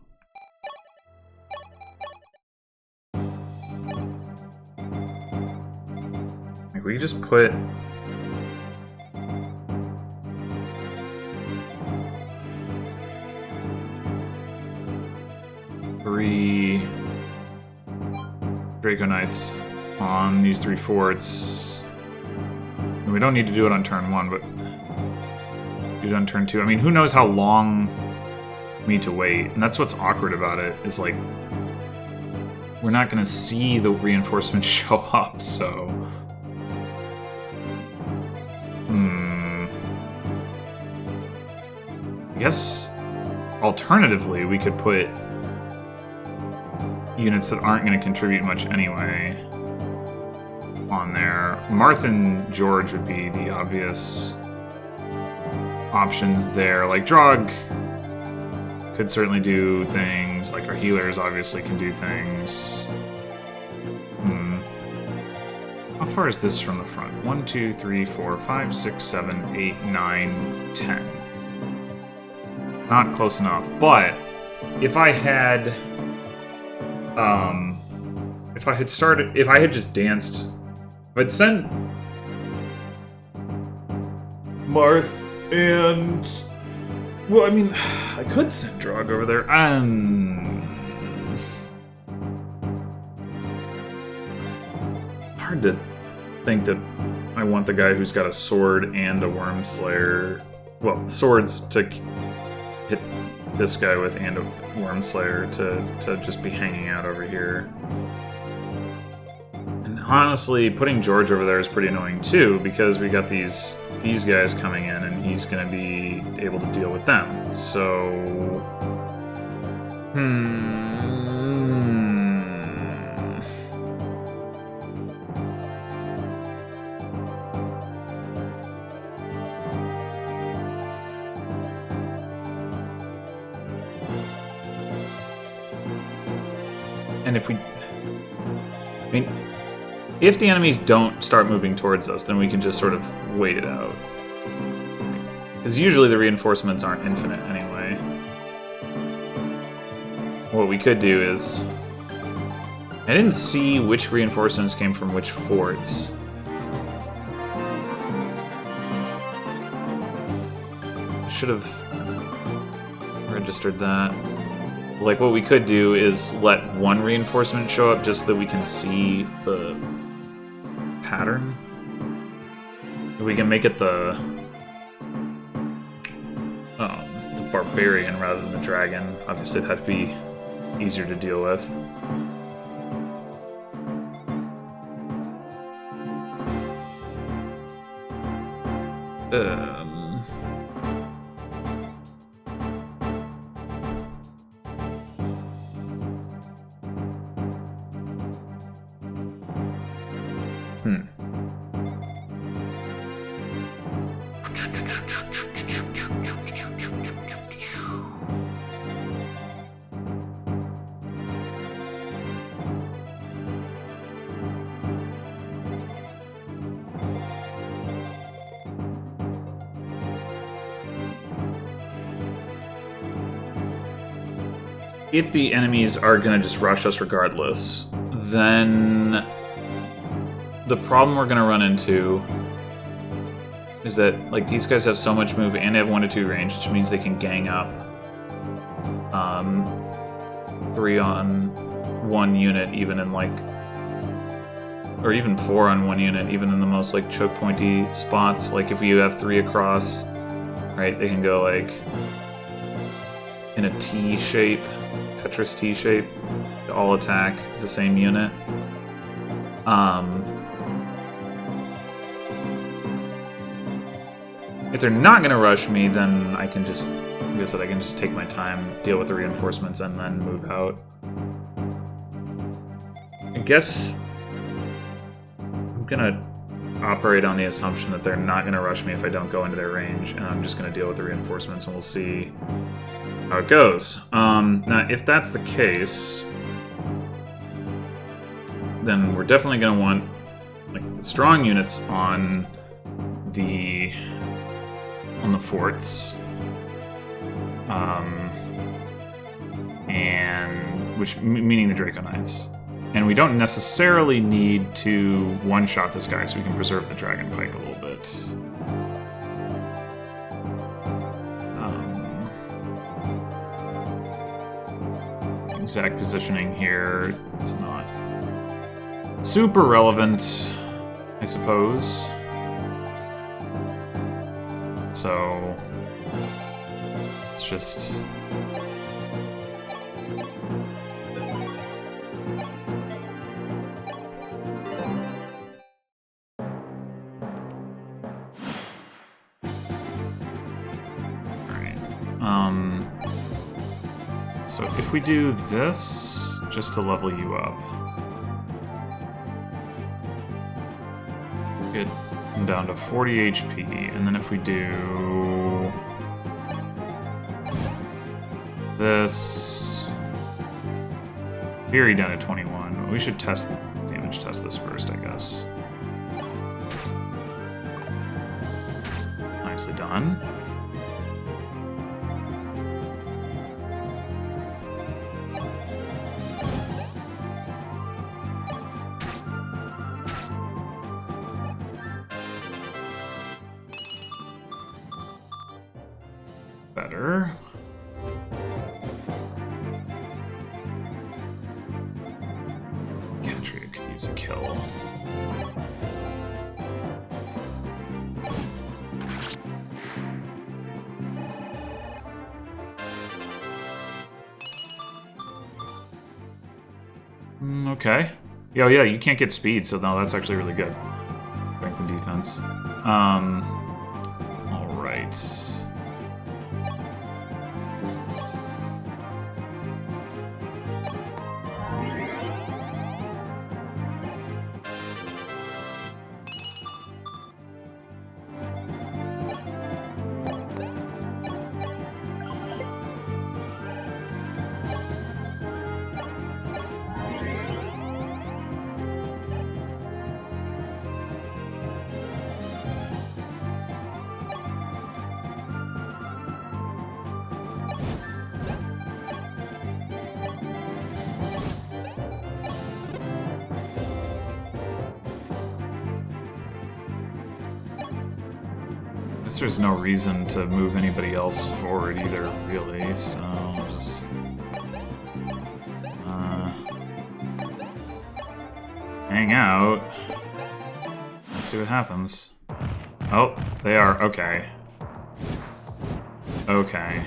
Like, we just put... three Draco Knights on these 3 forts. And we don't need to do it on turn 1, but do it on turn 2. I mean, who knows how long we need to wait. And that's what's awkward about it, is like, we're not going to see the reinforcements show up, so... I guess, alternatively, we could put units that aren't going to contribute much anyway on there. Marth and George would be the obvious options there. Like, Drog could certainly do things. Like, our healers obviously can do things. How far is this from the front? 1, 2, 3, 4, 5, 6, 7, 8, 9, 10. Not close enough, but if I had... if I had just danced, if I'd sent Marth and, well, I mean, I could send Drog over there. Hard to think that I want the guy who's got a sword and a Worm Slayer. Well, swords to hit this guy with and a Worm Slayer to just be hanging out over here. And Honestly, putting George over there is pretty annoying too, because we got these guys coming in, and he's going to be able to deal with them. So, and if we, I mean, if the enemies don't start moving towards us, then we can just sort of wait it out. Because usually the reinforcements aren't infinite anyway. What we could do is... I didn't see which reinforcements came from which forts. I should have registered that. Like, what we could do is let one reinforcement show up just so that we can see the pattern. If we can make it the barbarian rather than the dragon, obviously that'd be easier to deal with. If the enemies are gonna just rush us regardless, then the problem we're gonna run into is that, like, these guys have so much move and they have 1 to 2 range, which means they can gang up 3 on 1 unit, even in, like, or even 4 on 1 unit, even in the most, like, choke pointy spots. Like, if you have 3 across, right, they can go, like, in a T shape, Tetris T shape, to all attack the same unit. If they're not gonna rush me, then I can just, like I said, I can just take my time, deal with the reinforcements, and then move out. I guess I'm gonna operate on the assumption that they're not gonna rush me if I don't go into their range, and I'm just gonna deal with the reinforcements, and we'll see how it goes. Now, if that's the case, then we're definitely going to want, like, the strong units on the forts, and meaning the Draco Knights. And we don't necessarily need to one-shot this guy, so we can preserve the Dragon Pike a little bit. Exact positioning here is not super relevant, I suppose. So it's just so if we do this, just to level you up, get them down to 40 HP, and then if we do this, Fury down to 21, we should test the damage test this first, I guess. Nicely done. Better. Gantry could use a kill. Okay. Yeah, yeah, you can't get speed, so no, that's actually really good. Strength and defense. Alright. I guess there's no reason to move anybody else forward either, really, so I'll just... hang out. Let's see what happens. Oh, they are. Okay. Okay.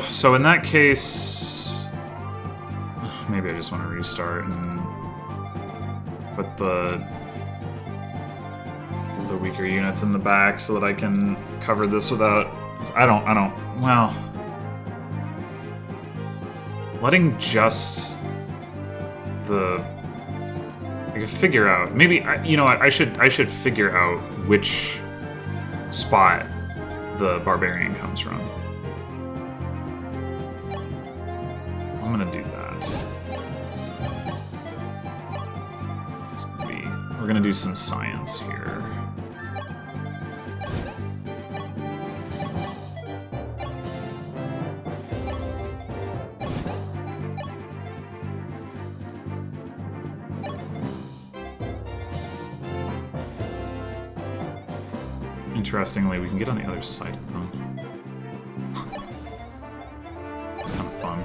So in that case... maybe I just want to restart and put the weaker units in the back so that I can cover this without... well... letting just the... I can figure out... maybe, you know what, I should figure out which spot the barbarian comes from. I'm gonna do that. We're gonna do some science here. Interestingly, we can get on the other side of them. It's kind of fun.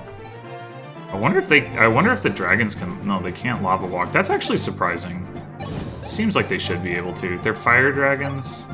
I wonder if the dragons can... no, they can't lava walk. That's actually surprising. Seems like they should be able to. They're fire dragons.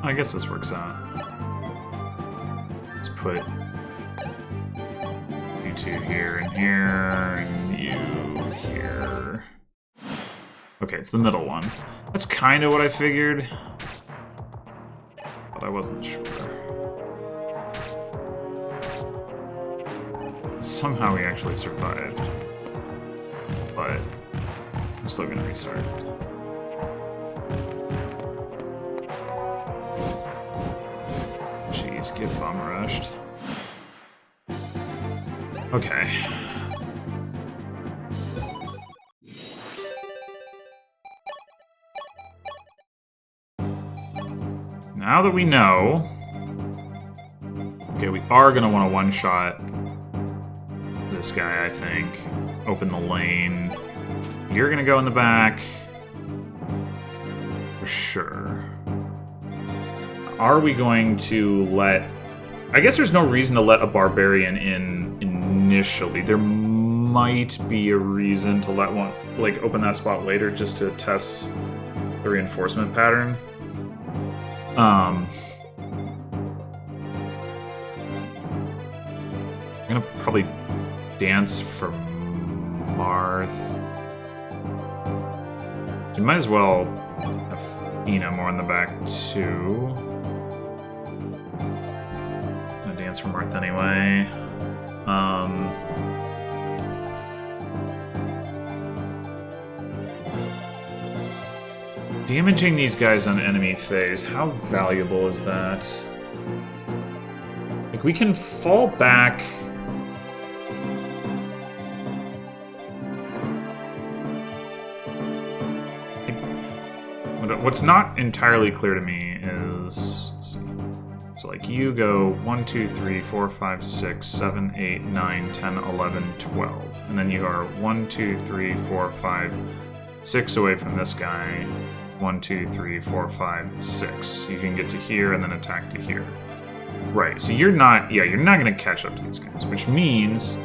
I guess this works out. Let's put you two here and here, and you here. Okay, it's the middle one. That's kind of what I figured, but I wasn't sure. Somehow we actually survived, but I'm still gonna restart. Jeez, get bum rushed. Okay. Now that we know... okay, we are gonna want to one-shot this guy, I think. Open the lane. You're gonna go in the back. For sure. Are we going to let... I guess there's no reason to let a barbarian in initially. There might be a reason to let one, like, open that spot later just to test the reinforcement pattern. I'm gonna probably dance for Marth. You might as well have Ina more in the back too. I'm gonna dance for Marth anyway. Damaging these guys on enemy phase, how valuable is that? Like, we can fall back... What's not entirely clear to me is... let's see. So like you go 1, 2, 3, 4, 5, 6, 7, 8, 9, 10, 11, 12. And then you are 1, 2, 3, 4, 5, 6 away from this guy. 1, 2, 3, 4, 5, 6. You can get to here and then attack to here. Right, so you're not gonna catch up to these guys, which means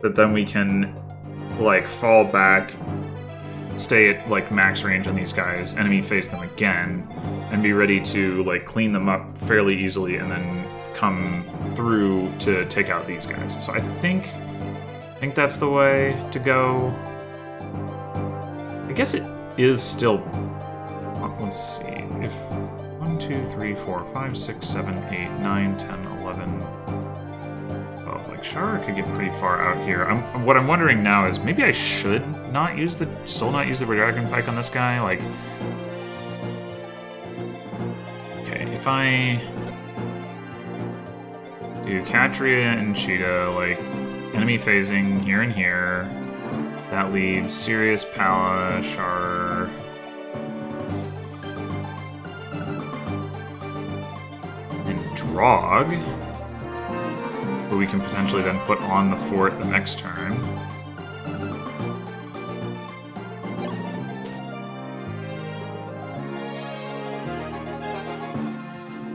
that then we can like fall back, stay at like max range on these guys, enemy face them again, and be ready to like clean them up fairly easily and then come through to take out these guys. So I think that's the way to go. I guess it is still, let's see, if 1, 2, 3, 4, 5, 6, 7, 8, 9, 10, 11, 12. Like, Sharur could get pretty far out here. What I'm wondering now is maybe I should still not use the Dragon Pike on this guy. Like, okay, if I do Katria and Cheetah, like, enemy phasing here and here, that leaves Sirius, Pala, Sharur, Drog, who we can potentially then put on the fort the next turn.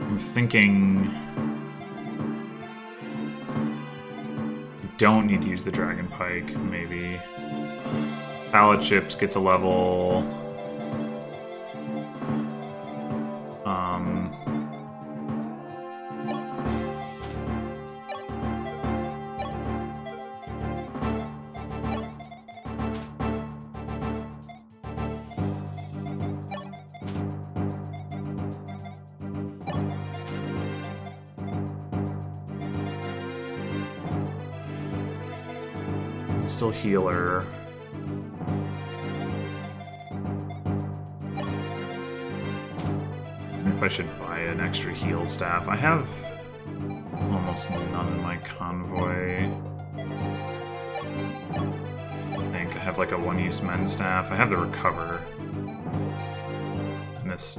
I'm thinking we don't need to use the Dragon Pike, maybe. Pallet Chips gets a level. Still healer. If I should buy an extra heal staff. I have almost none in my convoy. I think I have like a one-use mend staff. I have the recover. And this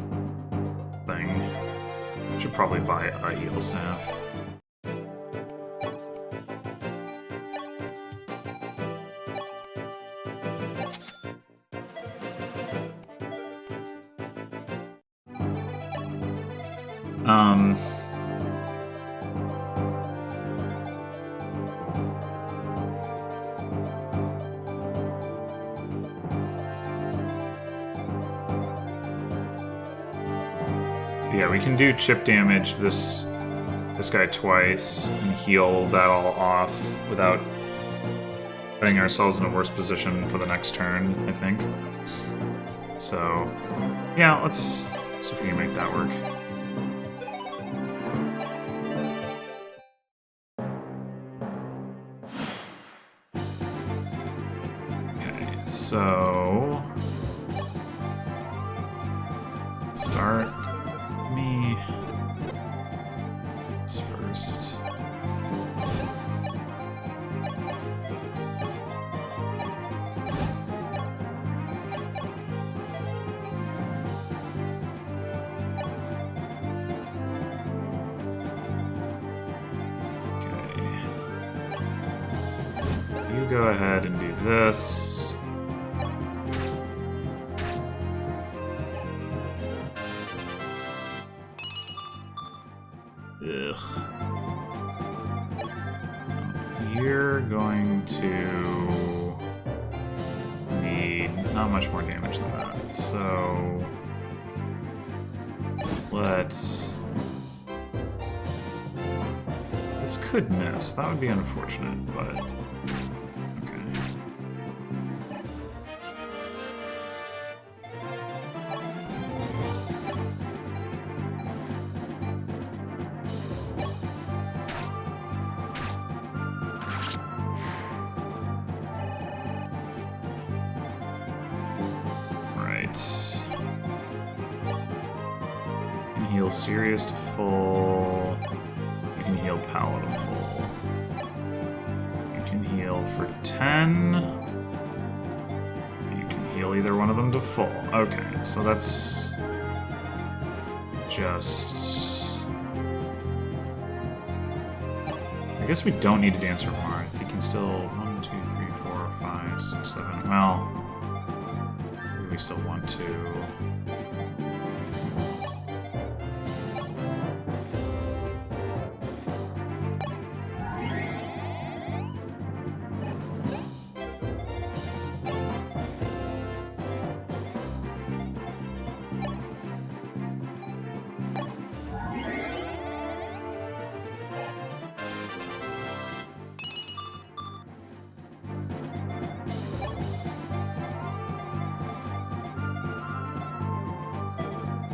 thing. I should probably buy a heal staff. Yeah, we can do chip damage to this guy twice and heal that all off without putting ourselves in a worse position for the next turn, I think. So, yeah, let's see if we can make that work. Okay, so start me first. Go ahead and do this. Ugh. You're going to need not much more damage than that, so let's... This could miss. That would be unfortunate, but... Heal Sirius to full. You can heal Pala to full. You can heal for 10. You can heal either one of them to full. Okay, so that's just I guess we don't need to dance for Marth. He can still 1, 2, 3, 4, 5, 6, 7. Well, maybe we still want to.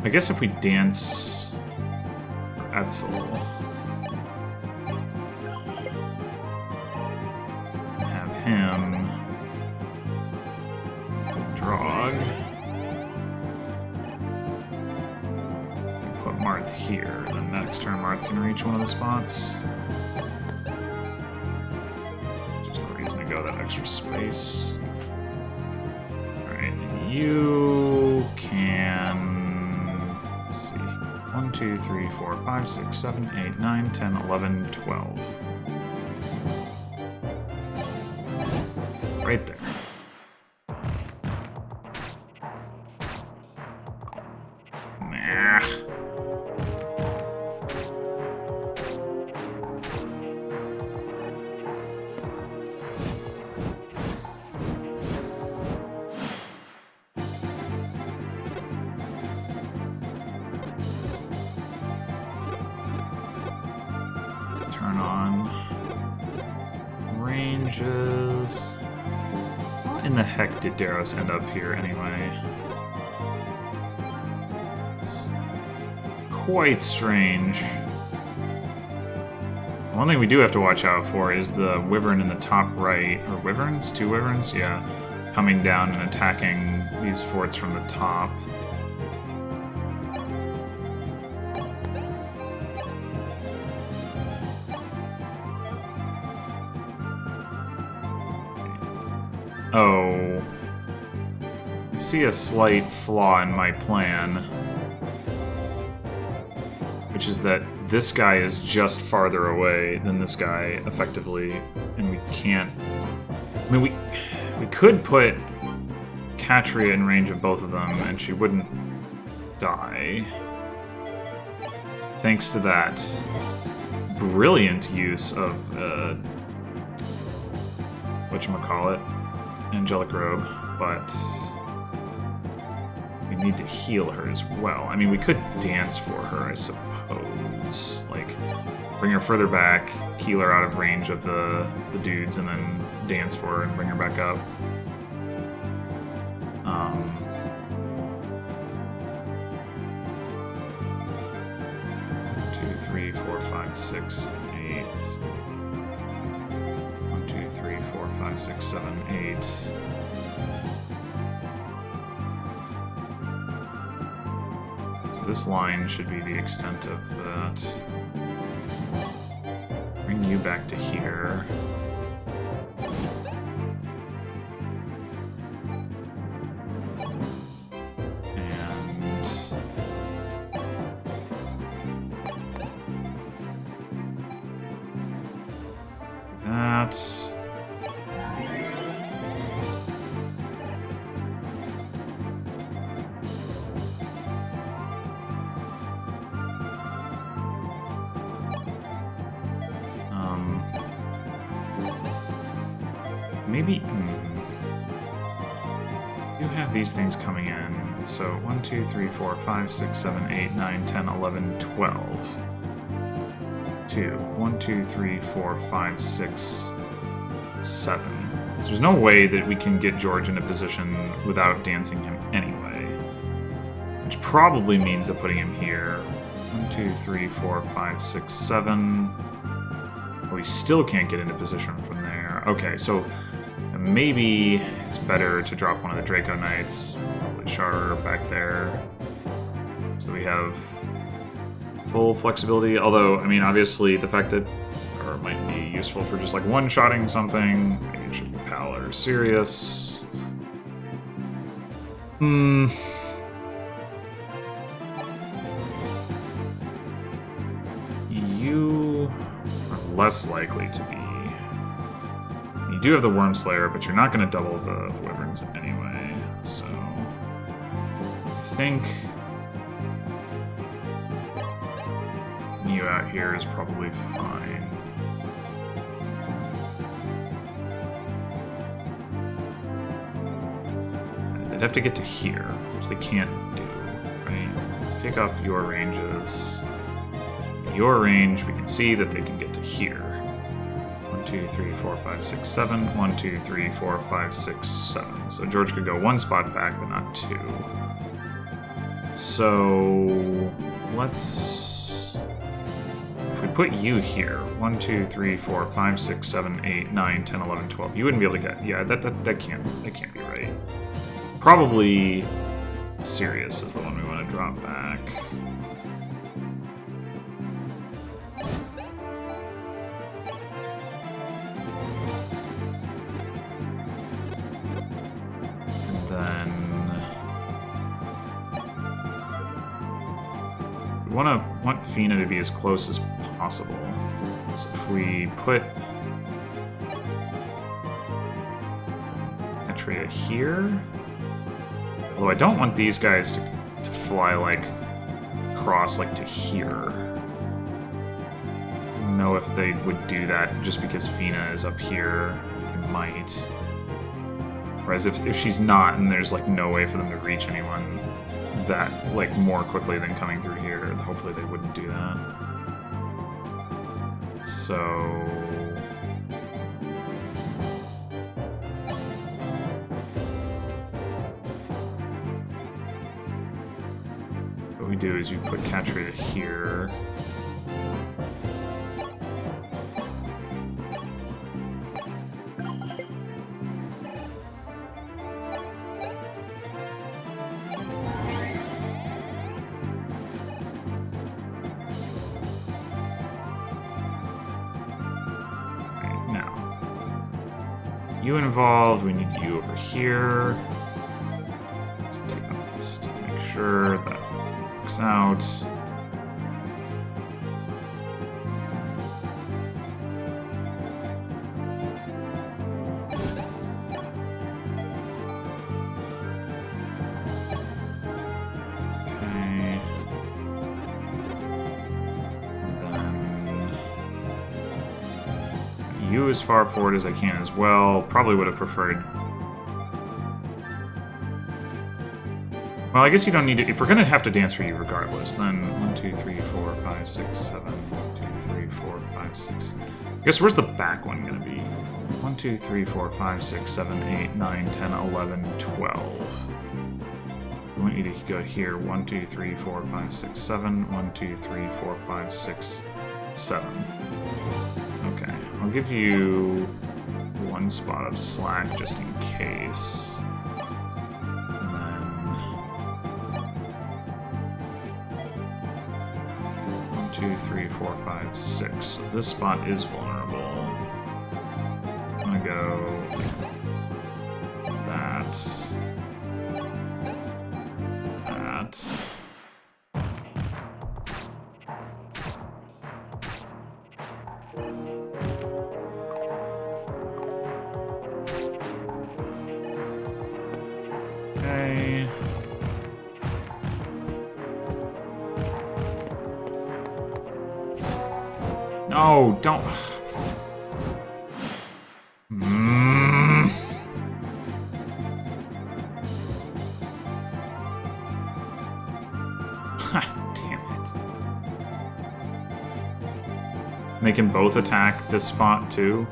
I guess if we dance Etzel, have him Drog, put Marth here, then next turn Marth can reach one of the spots. There's no reason to go that extra space. Alright, and you can... 1, 2, 3, 4, 5, 6, 7, 8, 9, 10, 11, 12. Right there. Nah. Turn on ranges. How in the heck did Darros end up here anyway? It's quite strange. One thing we do have to watch out for is the wyvern in the top right, or wyverns? 2 wyverns? Yeah. Coming down and attacking these forts from the top. Oh. I see a slight flaw in my plan. Which is that this guy is just farther away than this guy, effectively. And we can't... I mean, we could put Katria in range of both of them, and she wouldn't die. Thanks to that brilliant use of, whatchamacallit? Angelic Robe, but we need to heal her as well. I mean, we could dance for her, I suppose. Like, bring her further back, heal her out of range of the dudes, and then dance for her and bring her back up. 2, 3, 4, 5, 6, 8. 1, 2, 3, 4, 5, 6, 7, 8. So this line should be the extent of that. Bring you back to here. And that. Maybe you have these things coming in. So 1, 2, 3, 4, 5, 6, 7, 8, 9, 10, 11, 12. 2, 1, 2, 3, 4, 5, 6, 7. So there's no way that we can get George into position without dancing him anyway. Which probably means that putting him here. 1, 2, 3, 4, 5, 6, 7. But we still can't get into position from there. Okay, so maybe it's better to drop one of the Draco Knights, probably Sharur back there, so that we have full flexibility. Although, I mean, obviously the fact that or might be useful for just like one-shotting something. Maybe it should be Pal or Sirius. You are less likely to be. You do have the Worm Slayer, but you're not going to double the Wyverns anyway, so I think you out here is probably fine. They'd have to get to here, which they can't do, right? Take off your ranges. Your range, we can see that they can get to here. 1, 2, 3, 4, 5, 6, 7. 1, 2, 3, 4, 5, 6, 7. So George could go one spot back, but not two. So let's... If we put you here, 1, 2, 3, 4, 5, 6, 7, 8, 9, 10, 11, 12. You wouldn't be able to get... Yeah, that can't be right. Probably Sirius is the one we want to drop back. Want Fina to be as close as possible. So if we put Etria here, although I don't want these guys to fly like across like to here. I don't know if they would do that just because Fina is up here. They might. Whereas if she's not and there's like no way for them to reach anyone that like more quickly than coming through here, hopefully they wouldn't do that. So what we do is we put Catria here. You involved, we need you over here. So take off this to make sure that works out. Okay. You as far forward as I can as well. Probably would have preferred... Well, I guess you don't need to... If we're going to have to dance for you regardless, then 1, 2, 3, 4, 5, 6, 7... 1, 2, 3, 4, 5, 6... I guess where's the back one going to be? 1, 2, 3, 4, 5, 6, 7, 8, 9, 10, 11, 12. I want you to go here. 1, 2, 3, 4, 5, 6, 7... 1, 2, 3, 4, 5, 6, 7... Okay, I'll give you one spot of slack just in case. And then 1, 2, 3, 4, 5, 6. So this spot is vulnerable. I'm gonna go that. Okay. No, don't. Damn it. They can both attack this spot too.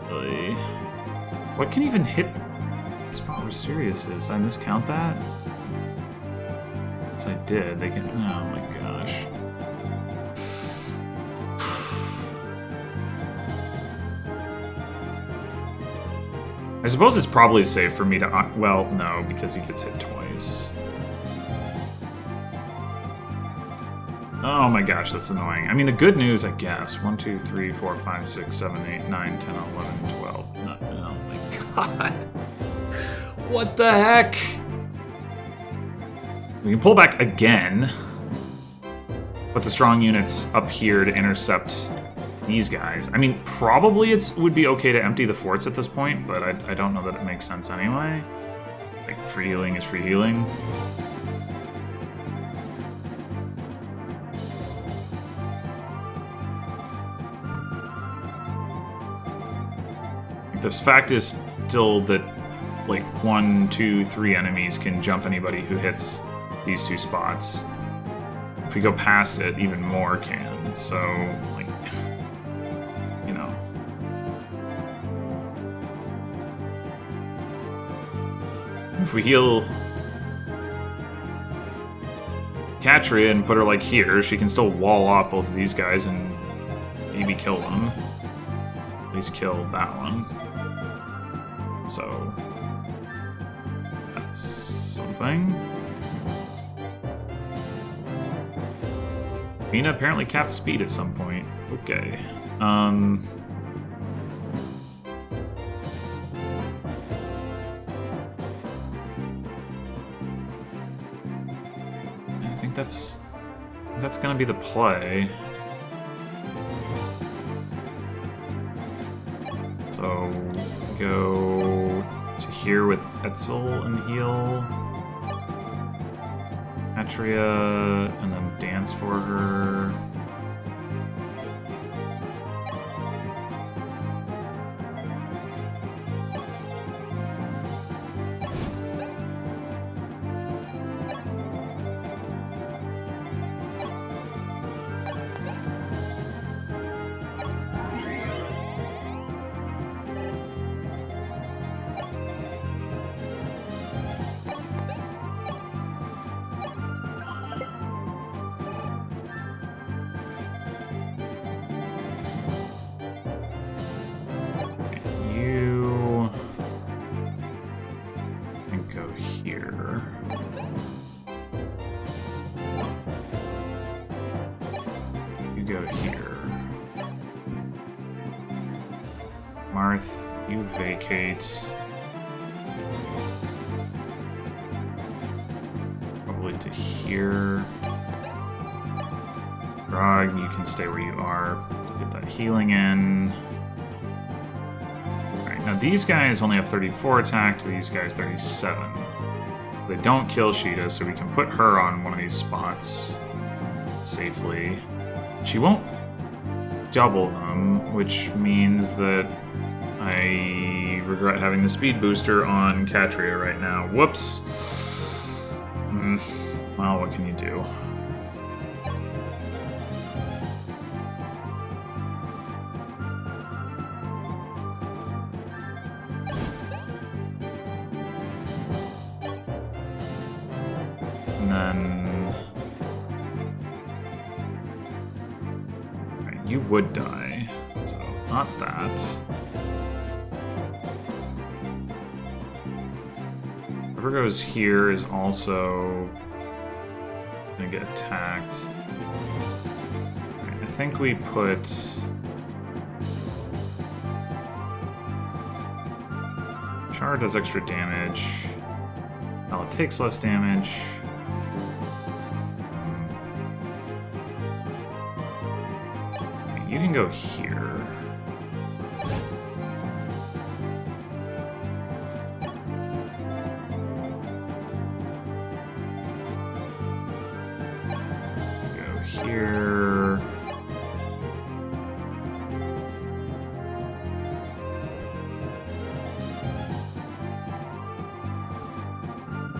Really? What can even hit the spot where Sirius is? Did I miscount that? Yes, I did. They can. Oh my gosh. I suppose it's probably safe for me to... Well, no, because he gets hit twice. Oh my gosh, that's annoying. I mean, the good news, I guess. 1, 2, 3, 4, 5, 6, 7, 8, 9, 10, 11, 12. No, oh my god. What the heck? We can pull back again. Put the strong units up here to intercept these guys. I mean, probably it would be okay to empty the forts at this point, but I don't know that it makes sense anyway. Like, free healing is free healing. The fact is still that, like, 1, 2, 3 enemies can jump anybody who hits these 2 spots. If we go past it, even more can, so, like, you know. If we heal Katria and put her, like, here, she can still wall off both of these guys and maybe kill them. At least kill that one. So, that's something. Mina apparently capped speed at some point. Okay. I think that's gonna be the play. So go to here with Etzel and heal Atria, and then dance for her. Marth, you vacate. Probably to here. Grog, you can stay where you are to get that healing in. Alright, now these guys only have 34 attack to these guys 37. They don't kill Sheeta, so we can put her on one of these spots safely. She won't double them, which means that I regret having the speed booster on Katria right now. Whoops. Well, what can you do? And then you would die, so not that. Whoever goes here is also gonna get attacked. Right, I think we put Char does extra damage. Well, it takes less damage. You can go here. Here.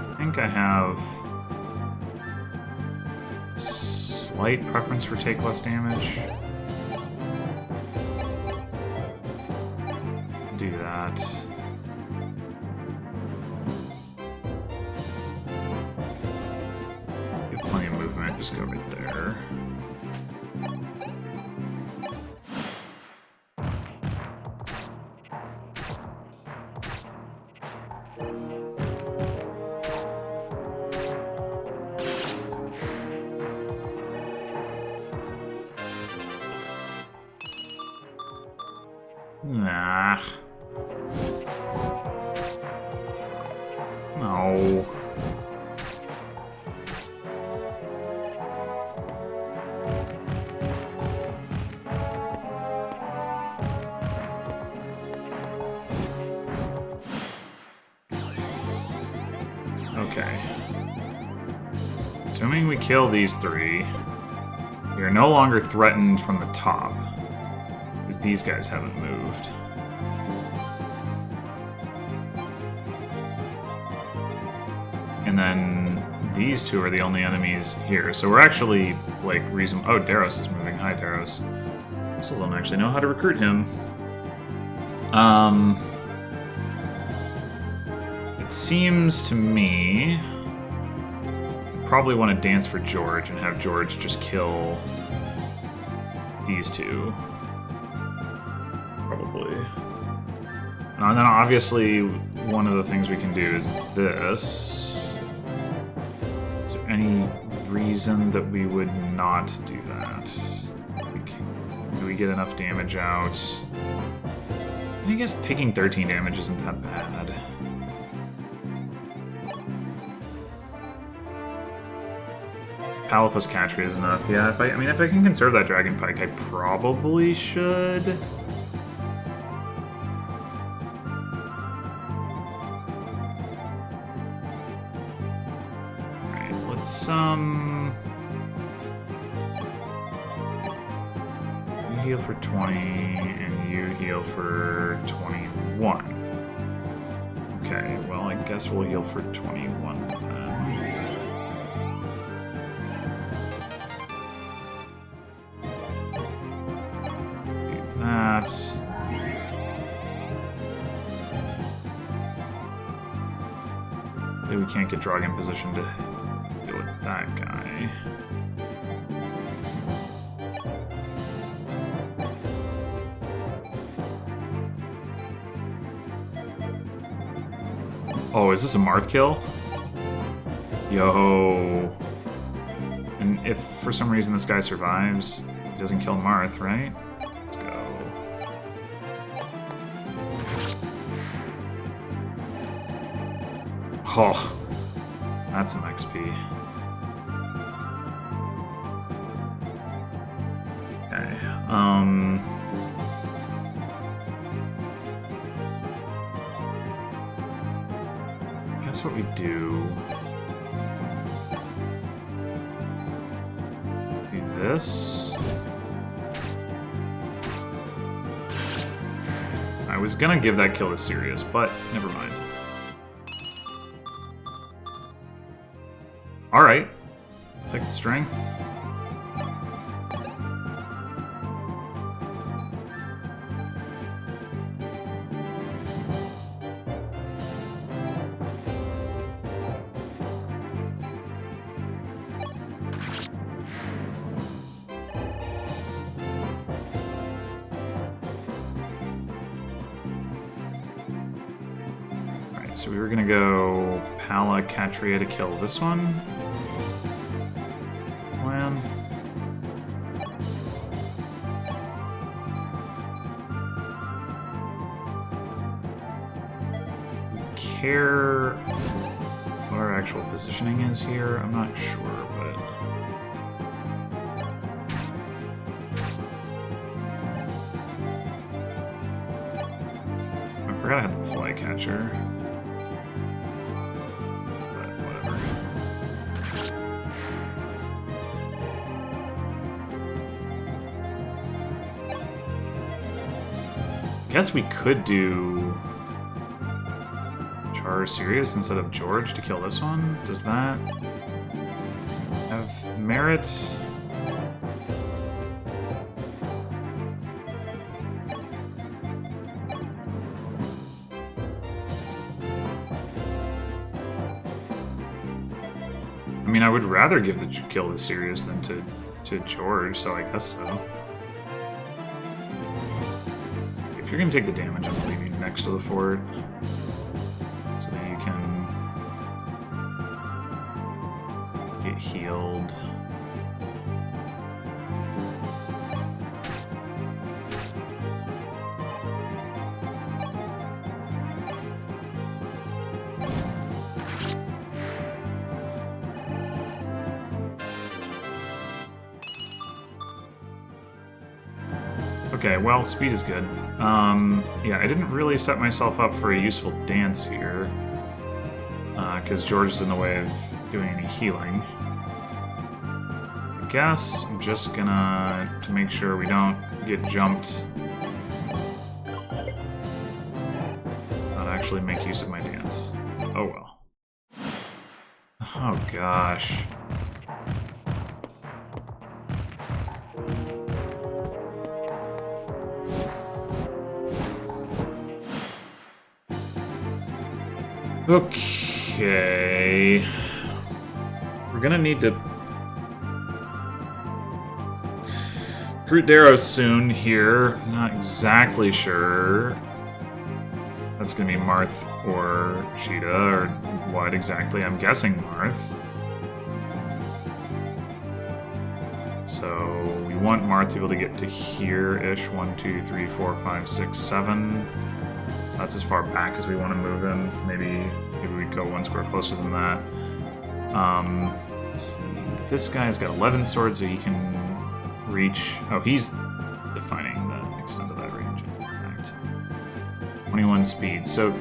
I think I have slight preference for take less damage. Do that. You have plenty of movement, just go right there. Nah. No. Okay. Assuming we kill these three, we are no longer threatened from the top, because these guys haven't moved. And then these two are the only enemies here. So we're actually, like, reasonable. Oh, Darros is moving. Hi, Darros. Still don't actually know how to recruit him. It seems to me probably want to dance for George and have George just kill these two. Probably. And then obviously one of the things we can do is this. Is there any reason that we would not do that? Like, do we get enough damage out? I guess taking 13 damage isn't that bad. Palapus Catchery is enough. Yeah, if I can conserve that Dragon Pike, I probably should. Alright, let's you heal for 20 and you heal for 21. Okay, well I guess we'll heal for 21 then. Maybe we can't get Drog in position to deal with that guy. Oh, is this a Marth kill? Yo. And if for some reason this guy survives, he doesn't kill Marth, right? Let's go. Oh, that's some XP. Okay, guess what we do this. I was gonna give that kill to Sirius, but never mind. Alright. Take the strength. Alright, so we were gonna go Pala Catria to kill this one. Plan. Care what our actual positioning is here. I'm not sure, but I forgot I had the flycatcher. But whatever. Guess we could do Char Sirius instead of George to kill this one. Does that have merit? I mean, I would rather give the kill to Sirius than to George, so I guess so. If you're gonna take the damage, I'm leaving next to the fort. So that you can get healed. Okay, well, speed is good. Yeah, I didn't really set myself up for a useful dance here. because George is in the way of doing any healing. I guess I'm just gonna, to make sure we don't get jumped, not actually make use of my dance. Oh well. Oh gosh. Okay. We're gonna need to recruit Darros soon here. Not exactly sure. That's gonna be Marth or Sheeta, or what exactly? I'm guessing Marth. So we want Marth to be able to get to here-ish. 1, 2, 3, 4, 5, 6, 7. So that's as far back as we want to move him. Maybe we go one square closer than that. Let's see. This guy's got 11 swords, so he can reach. Oh, he's defining the extent of that range. In fact, 21 speed. So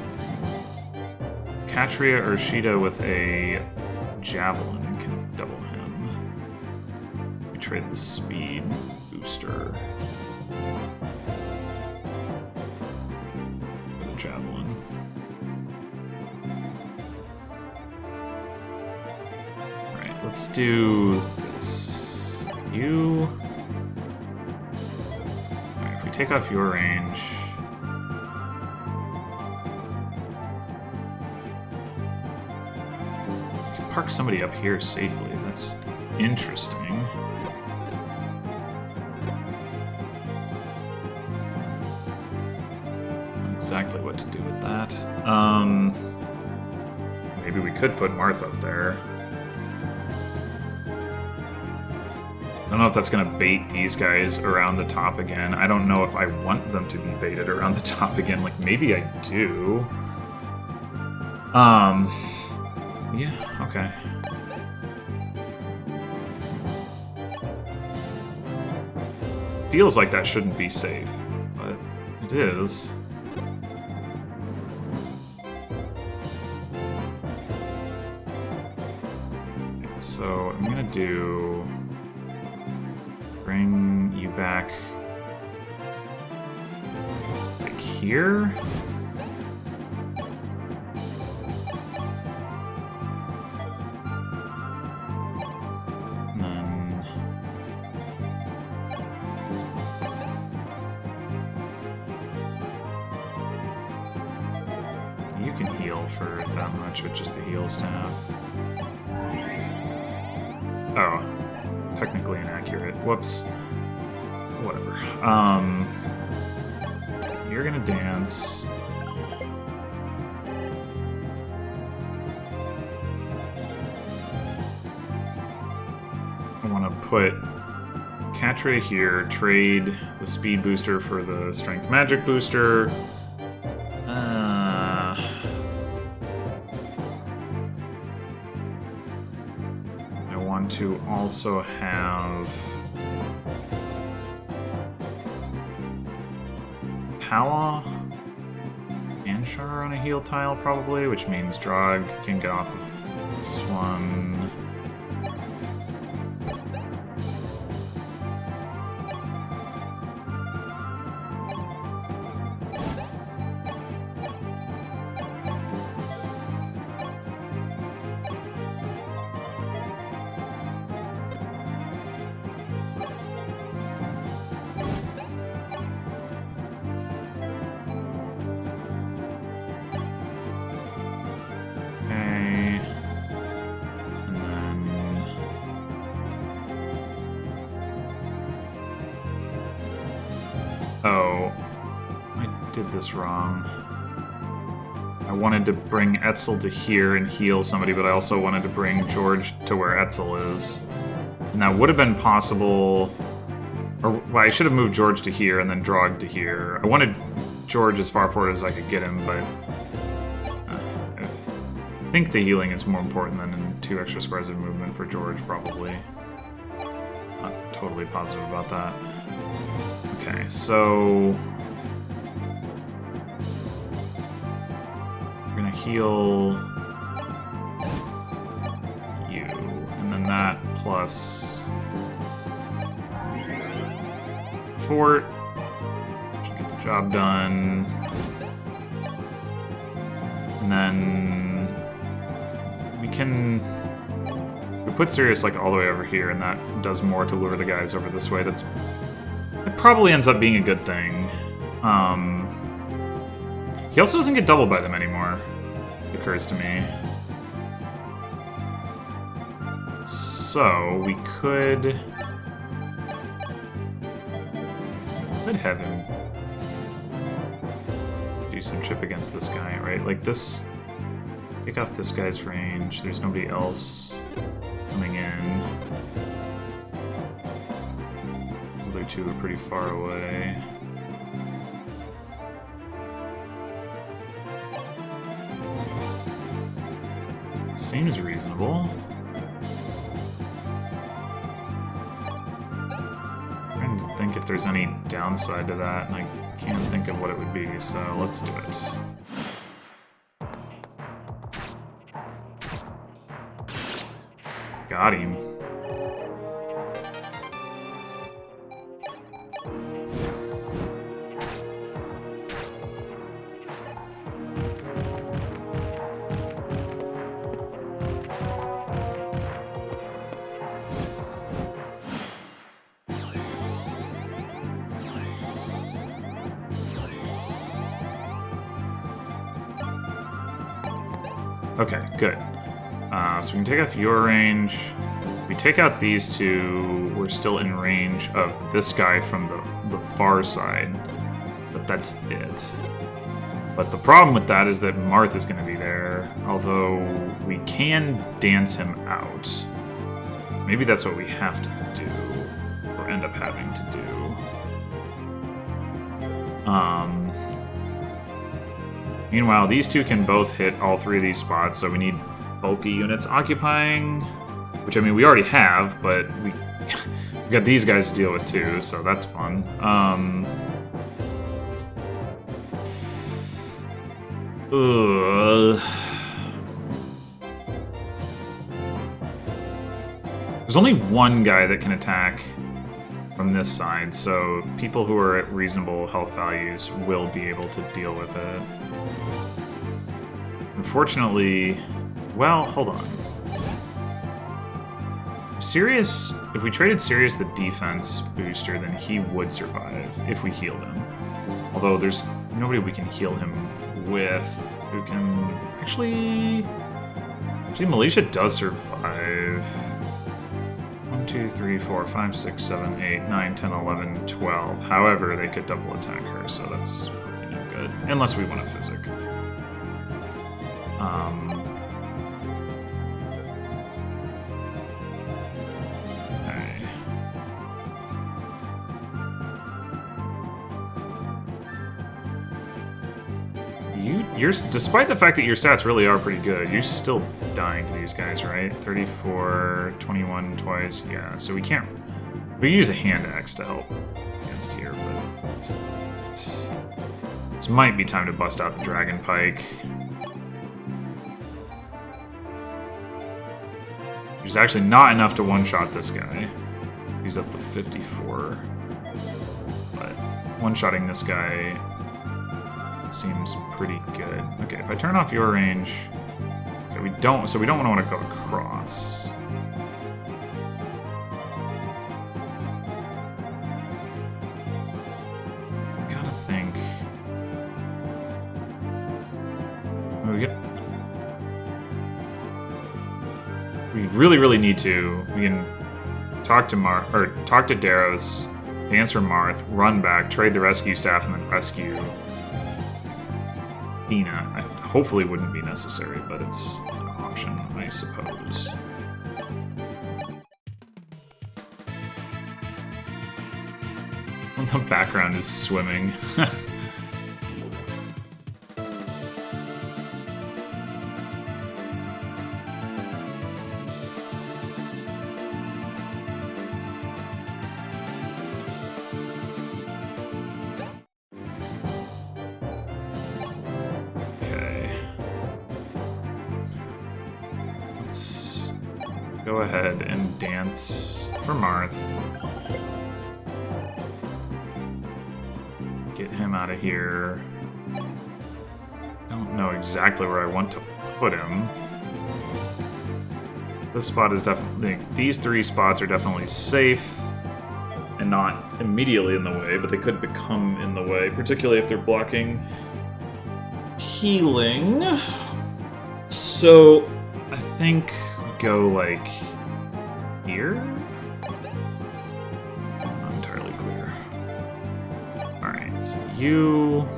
Katria or Sheeta with a javelin can double him. We trade the speed booster. Javelin. Right, let's do this. You. Alright, if we take off your range. We can park somebody up here safely. That's interesting. Exactly what to do with that. Maybe we could put Marth up there. I don't know if that's going to bait these guys around the top again. I don't know if I want them to be baited around the top again. Like, maybe I do. Yeah, okay. Feels like that shouldn't be safe, but it is. So I'm gonna bring you back like here. And then you can heal for that much with just the heal staff. Oh, technically inaccurate. Whoops. Whatever. You're gonna dance. I want to put Katria here, trade the speed booster for the strength magic booster. To also have Pala and Sharur on a heal tile, probably, which means Drog can get off of this one. Oh, I did this wrong. I wanted to bring Etzel to here and heal somebody, but I also wanted to bring George to where Etzel is. And that would have been possible... Or, well, I should have moved George to here and then Drog to here. I wanted George as far forward as I could get him, but... I think the healing is more important than 2 extra squares of movement for George, probably. Not totally positive about that. Okay, so... We're gonna heal plus fort. Should get the job done. And then we can... We put Sirius like all the way over here, and that does more to lure the guys over this way. It probably ends up being a good thing. He also doesn't get doubled by them anymore, it occurs to me. So we could have him do some chip against this guy, right? Like this, pick off this guy's range. There's nobody else coming in. These other two are pretty far away. Seems reasonable. I'm trying to think if there's any downside to that, and I can't think of what it would be, so let's do it. Got him. Okay, good. So we can take off your range. If we take out these two, we're still in range of this guy from the far side. But that's it. But the problem with that is that Marth is going to be there, although we can dance him out. Maybe that's what we have to do, or end up having to do. Meanwhile, these two can both hit all three of these spots, so we need bulky units occupying, which, I mean, we already have, but we got these guys to deal with too, so that's fun. There's only one guy that can attack from this side, so people who are at reasonable health values will be able to deal with it. Unfortunately, well, hold on. Sirius, if we traded Sirius the defense booster, then he would survive if we healed him. Although there's nobody we can heal him with who can... Actually, Militia does survive. 1, 2, 3, 4, 5, 6, 7, 8, 9, 10, 11, 12. However, they could double attack her, so that's probably no good. Unless we want a physic. Okay. Despite the fact that your stats really are pretty good, you're still dying to these guys, right? 34, 21 twice, yeah. So we can't... We use a hand axe to help against here, but this might be time to bust out the Dragon Pike. There's actually not enough to one-shot this guy. He's up to 54. But one-shotting this guy seems pretty good. Okay, if I turn off your range... Okay, we don't want to go across. I gotta think... We really need to. We can talk to Darros, answer Marth, run back, trade the rescue staff, and then rescue Ina. Hopefully it wouldn't be necessary, but it's an option, I suppose. The background is swimming. go ahead and dance for Marth. Get him out of here. Don't know exactly where I want to put him. This spot is definitely... These three spots are definitely safe and not immediately in the way, but they could become in the way, particularly if they're blocking healing. So I think we go like here? Not entirely clear. Alright, so you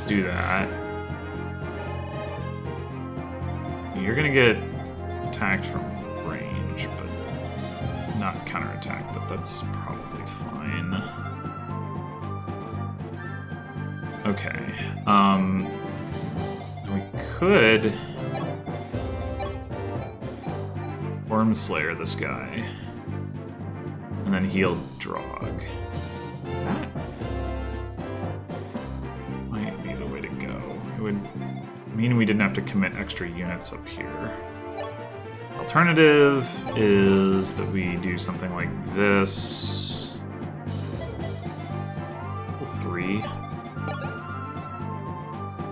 do that. You're gonna get attacked from range, but not counterattack, but that's probably fine. Okay, we could Worm Slayer this guy, and then heal Drog. That might be the way to go. It would mean we didn't have to commit extra units up here. Alternative is that we do something like this. 3.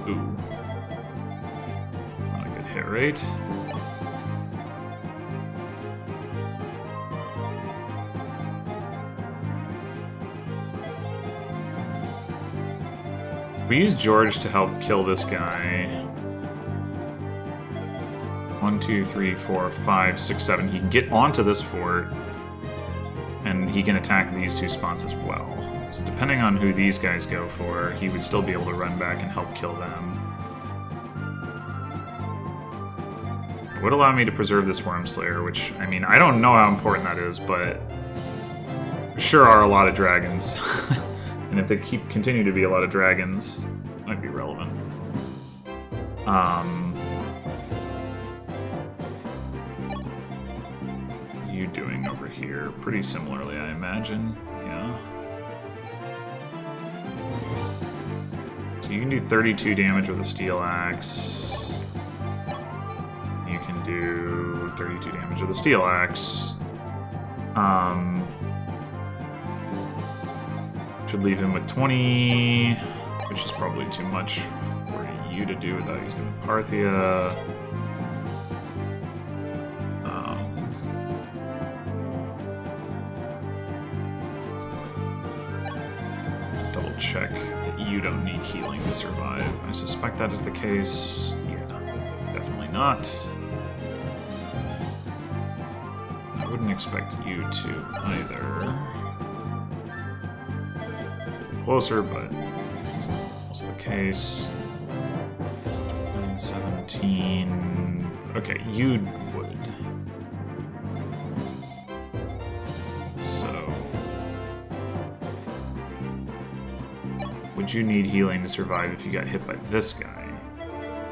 Ooh. That's not a good hit rate. We use George to help kill this guy. 1, 2, 3, 4, 5, 6, 7. He can get onto this fort, and he can attack these two spots as well. So depending on who these guys go for, he would still be able to run back and help kill them. It would allow me to preserve this Worm Slayer, which, I mean, I don't know how important that is, but there sure are a lot of dragons. And if they continue to be a lot of dragons, it might be relevant. You doing over here? Pretty similarly, I imagine. Yeah. So you can do 32 damage with a steel axe. You can do 32 damage with a steel axe. Should leave him with 20, which is probably too much for you to do without using the Parthia. Double check that you don't need healing to survive. I suspect that is the case. Yeah, definitely not. I wouldn't expect you to either. Closer, but it's also the case. 17. Okay, you would. So, would you need healing to survive if you got hit by this guy?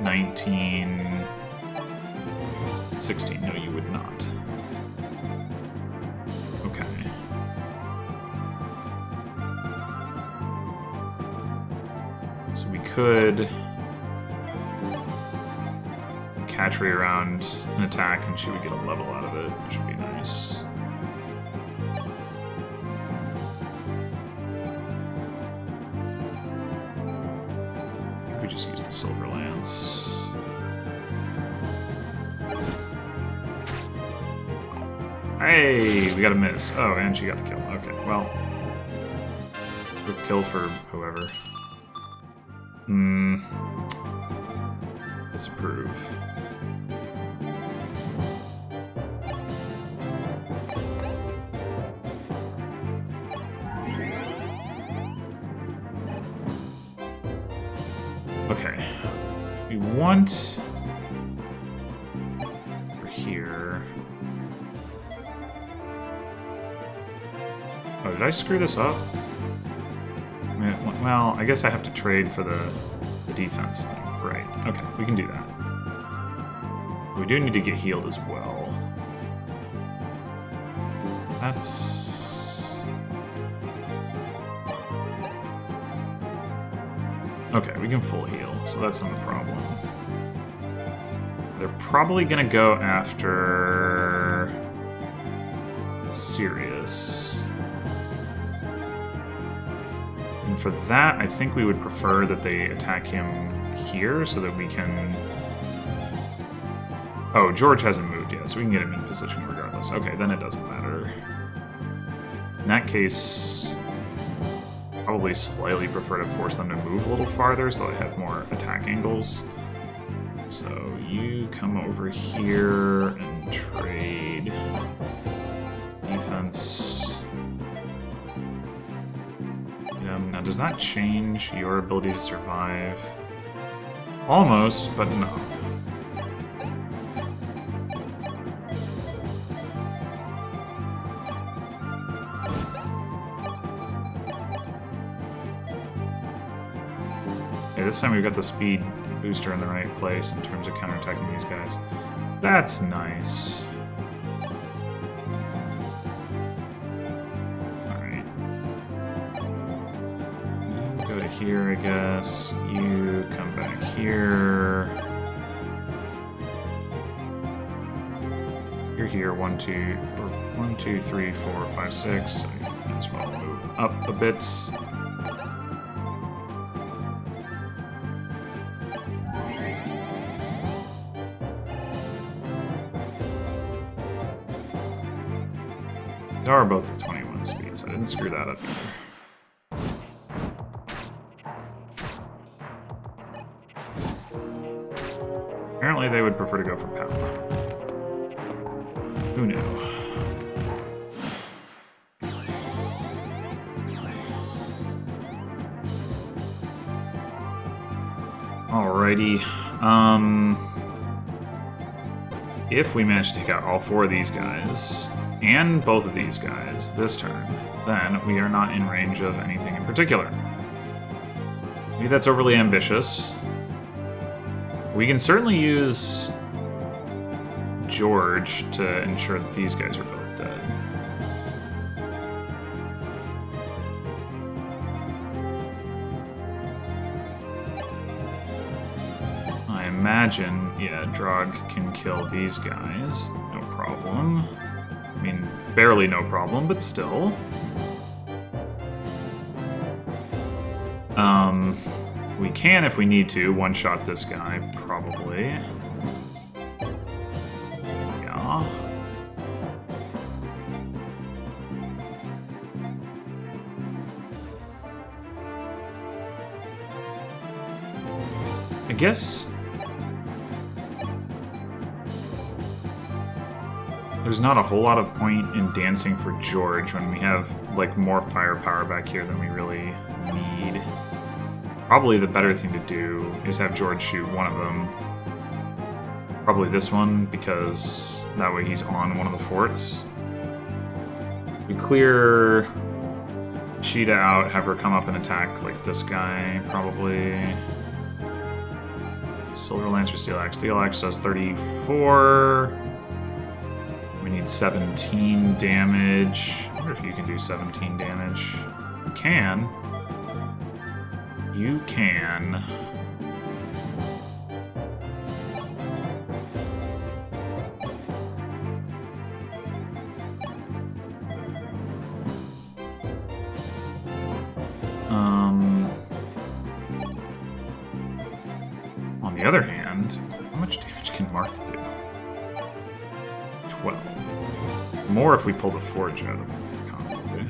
19. 16. No, you would not. Okay. So we could catch her around an attack and she would get a level out of it, which would be nice. I think we just use the Silver Lance. Hey, we got a miss. Oh, and she got the kill. Okay, well. Good kill for whoever. Disapprove. Okay. We want over here. Oh, did I screw this up? Well, I guess I have to trade for the defense thing. Right. Okay, we can do that. We do need to get healed as well. That's... Okay, we can full heal, so that's not a problem. They're probably gonna go after Sirius. And for that, I think we would prefer that they attack him here so that we can... Oh, George hasn't moved yet, so we can get him in position regardless. Okay, then it doesn't matter. In that case, probably slightly prefer to force them to move a little farther so they have more attack angles. So you come over here and trade defense. Now, does that change your ability to survive? Almost, but no. Okay, this time we've got the speed booster in the right place in terms of counterattacking these guys. That's nice. Alright. You go to here, I guess. You come back here. You're here, 1, 2, 3, 4, 5, 6. So you might as well move up a bit. They are both at 21 speed, so I didn't screw that up either. Apparently they would prefer to go for power. Who knew? Alrighty. If we manage to take out all 4 of these guys, and both of these guys this turn, then we are not in range of anything in particular. Maybe that's overly ambitious. We can certainly use George to ensure that these guys are both dead. I imagine, yeah, Drog can kill these guys, no problem. I mean, barely no problem, but still. We can, if we need to, one-shot this guy, probably. Yeah. I guess... there's not a whole lot of point in dancing for George when we have, like, more firepower back here than we really need. Probably the better thing to do is have George shoot one of them. Probably this one, because that way he's on one of the forts. We clear Sheeta out, have her come up and attack, like, this guy, probably. Silver Lancer, Steel Axe. Steel Axe does 34. We need 17 damage. I wonder if you can do 17 damage. You can. You can. On the other hand, how much damage can Marth do? 12. More if we pull the Forge out of the combo.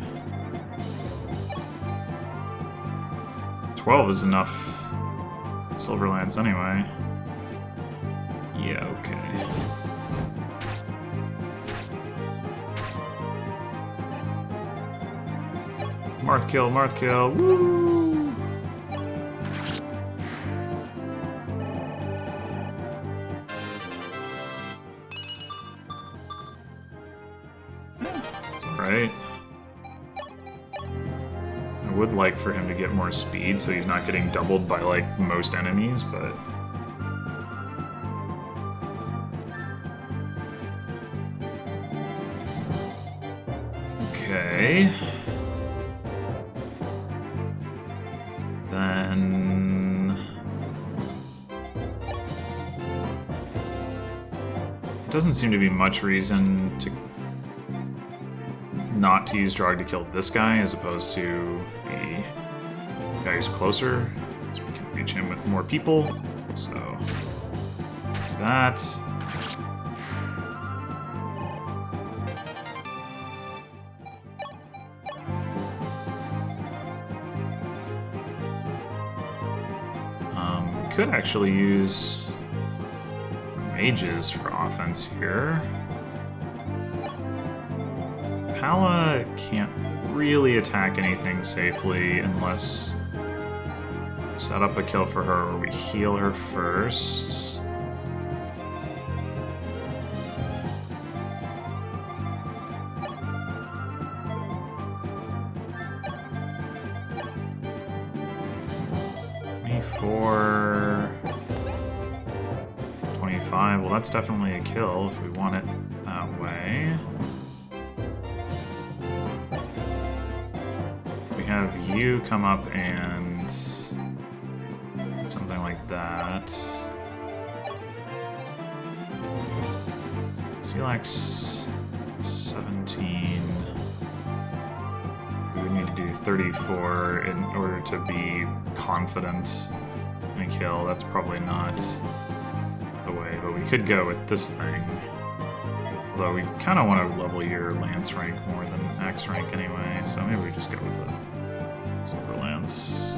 12 is enough Silverlands anyway. Yeah, okay. Marth kill, woo! That's alright. I would like for him to get more speed so he's not getting doubled by, like, most enemies, but... Okay... Then... doesn't seem to be much reason to not to use Drog to kill this guy as opposed to the guy who's closer. So we can reach him with more people. So that. Could actually use mages for offense here. Pala can't really attack anything safely unless we set up a kill for her or we heal her first. For 25, well that's definitely a kill if we want it that way. We have you come up and something like that. Celax 17. We would need to do 34 in order to be confident in a kill. That's probably not the way, but we could go with this thing. Although we kind of want to level your lance rank more than axe rank anyway, so maybe we just go with the silver lance.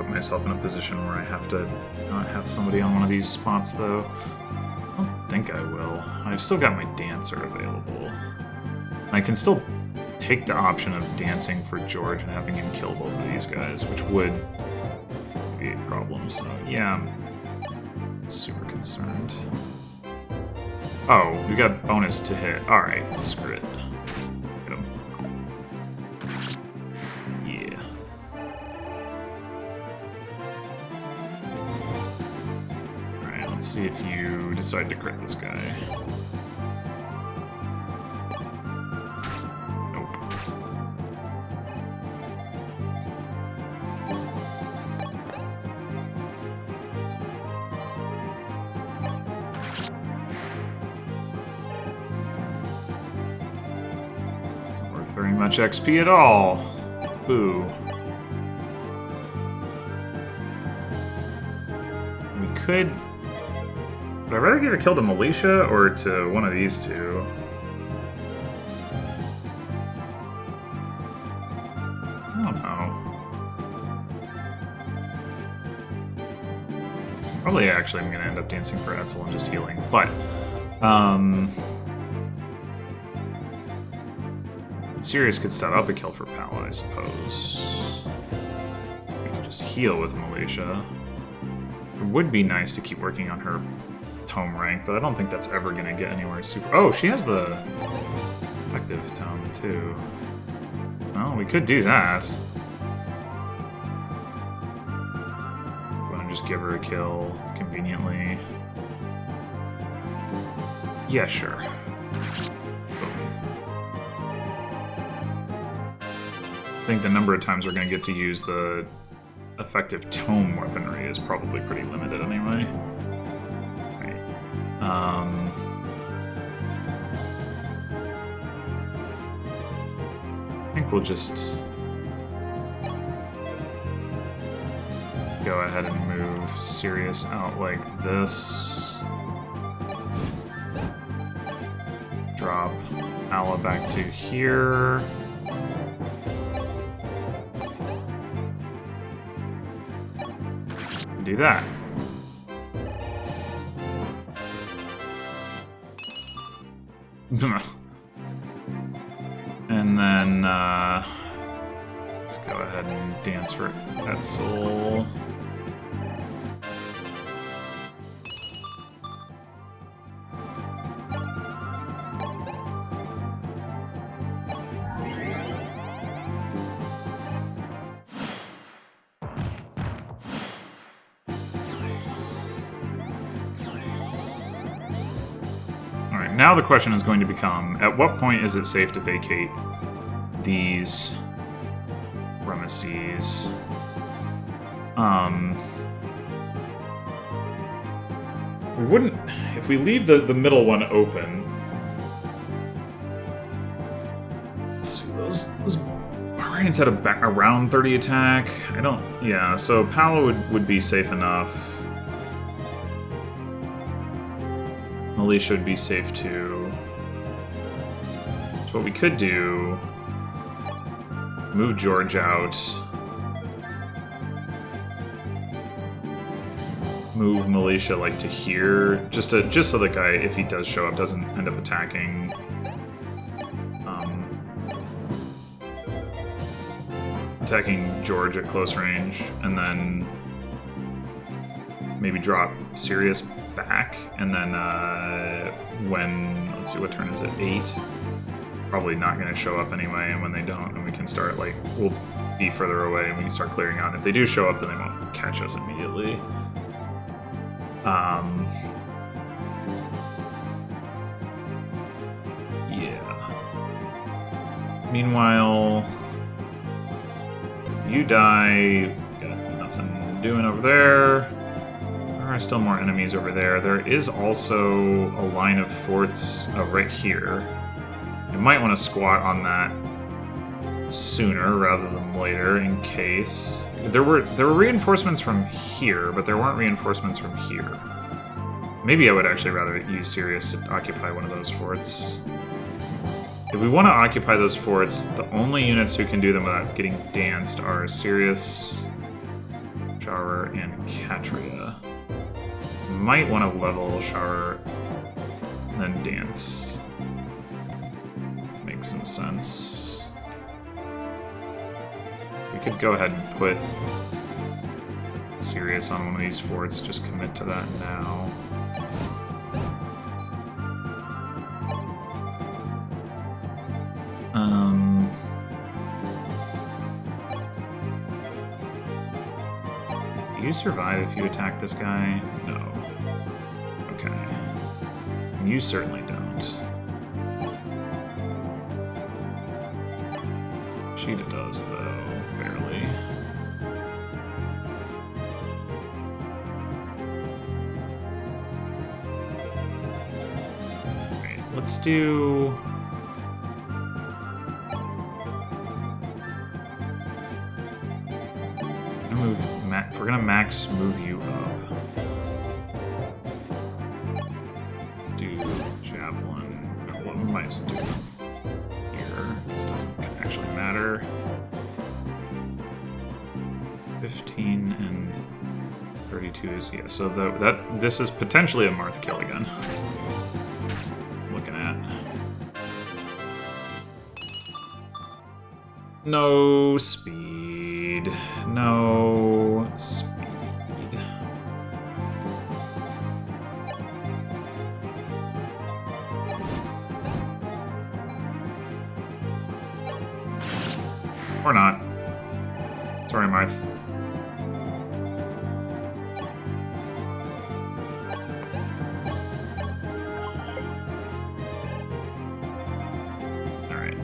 Myself in a position where I have to not have somebody on one of these spots, though. I don't think I will. I've still got my dancer available. I can still take the option of dancing for George and having him kill both of these guys, which would be a problem, so yeah, I'm super concerned. Oh, we got bonus to hit. Alright, screw it. Hit him. Yeah. Let's see if you decide to crit this guy. Nope. It's not worth very much XP at all. Boo. We could... Would I rather give a kill to Militia or to one of these two? I don't know. Probably actually I'm going to end up dancing for Etzel and just healing, but... Sirius could set up a kill for Pala, I suppose. We could just heal with Militia. It would be nice to keep working on her tome rank, but I don't think that's ever going to get anywhere super... Oh, she has the effective tome, too. Well, we could do that. Want to just give her a kill conveniently? Yeah, sure. Boom. I think the number of times we're going to get to use the effective tome weaponry is probably pretty limited anyway. I think we'll just go ahead and move Sirius out like this. Drop Ala back to here. Do that. And then, let's go ahead and dance for Etzel. Now the question is going to become, at what point is it safe to vacate these premises. We wouldn't... If we leave the middle one open... Let's see, those barbarians had around 30 attack. I don't... Yeah, so Paolo would be safe enough. Militia would be safe too. So what we could do... Move George out. Move Militia like to here, just so the guy, if he does show up, doesn't end up attacking. Attacking George at close range, and then maybe drop Sirius back, and then when, let's see, what turn is it? 8. Probably not going to show up anyway, and when they don't, then we can start, like, we'll be further away and we can start clearing out. And if they do show up, then they won't catch us immediately. Yeah. Meanwhile, you die. Got nothing doing over there. There are still more enemies over there. There is also a line of forts right here. You might want to squat on that sooner rather than later, in case. There were reinforcements from here, but there weren't reinforcements from here. Maybe I would actually rather use Sirius to occupy one of those forts. If we want to occupy those forts, the only units who can do them without getting danced are Sirius, Sharur, and Katria. Might want to level Sharur and then dance. Makes some sense. We could go ahead and put Sirius on one of these forts, just commit to that now. Do you survive if you attack this guy? No. Okay. You certainly don't. Sheeta does, though. Barely. Alright, let's do... We're gonna max move you up. Do javelin. Well, we might just do here. This doesn't actually matter. 15 and 32 is, yeah. So this is potentially a Marth kill again. Looking at. No speed. No speed. Or not. Sorry, Marth.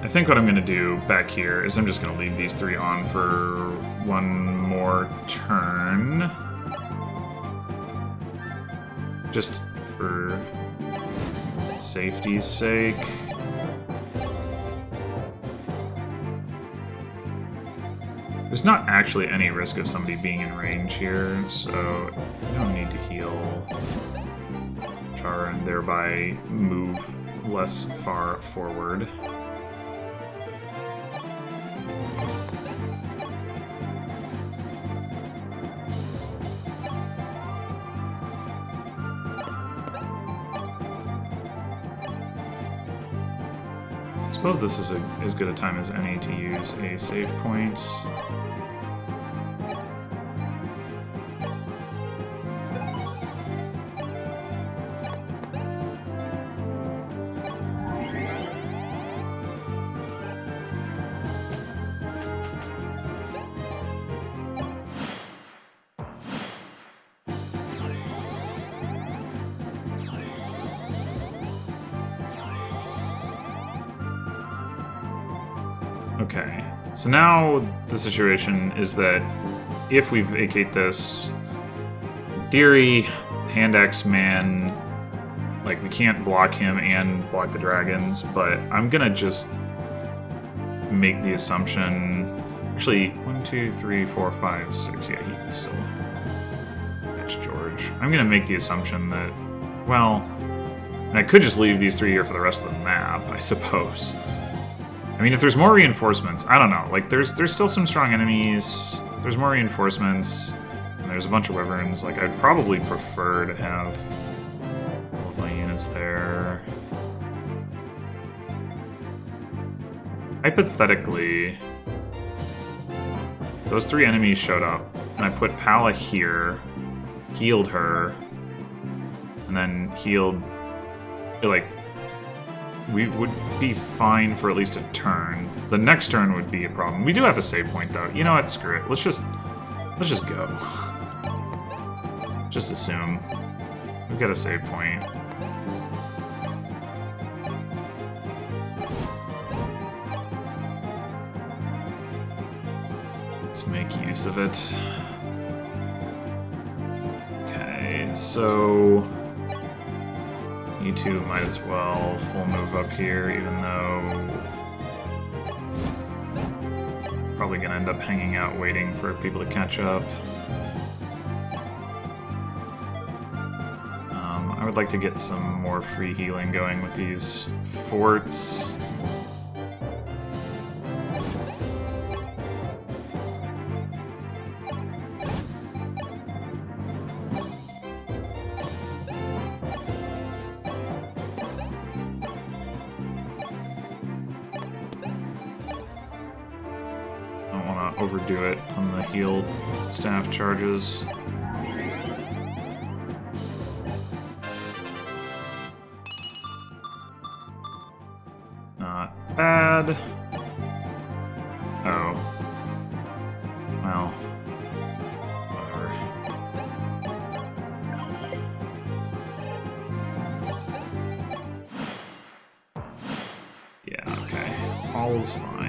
I think what I'm going to do back here is I'm just going to leave these 3 on for one more turn. Just for safety's sake. There's not actually any risk of somebody being in range here, so I don't need to heal Char and thereby move less far forward. I suppose this is as good a time as any to use a save point. Okay, so now the situation is that if we vacate this, in theory, Hand Axe Man, like, we can't block him and block the dragons, but I'm gonna just make the assumption... Actually, 1, 2, 3, 4, 5, 6, yeah, he can still catch George. I'm gonna make the assumption that, well, I could just leave these 3 here for the rest of the map, I suppose. I mean, if there's more reinforcements, I don't know. Like, there's still some strong enemies. If there's more reinforcements, and there's a bunch of wyverns, like, I'd probably prefer to have all of my units there. Hypothetically, those 3 enemies showed up, and I put Pala here, healed her, and then healed, like, we would be fine for at least a turn. The next turn would be a problem. We do have a save point, though. You know what? Screw it. Let's just go. Just assume. We've got a save point. Let's make use of it. Okay, so... You two might as well full move up here, even though... Probably gonna end up hanging out waiting for people to catch up. I would like to get some more free healing going with these forts. Overdo it on the healed staff charges. Not bad. Oh. Well. Whatever. Yeah, okay. All's fine.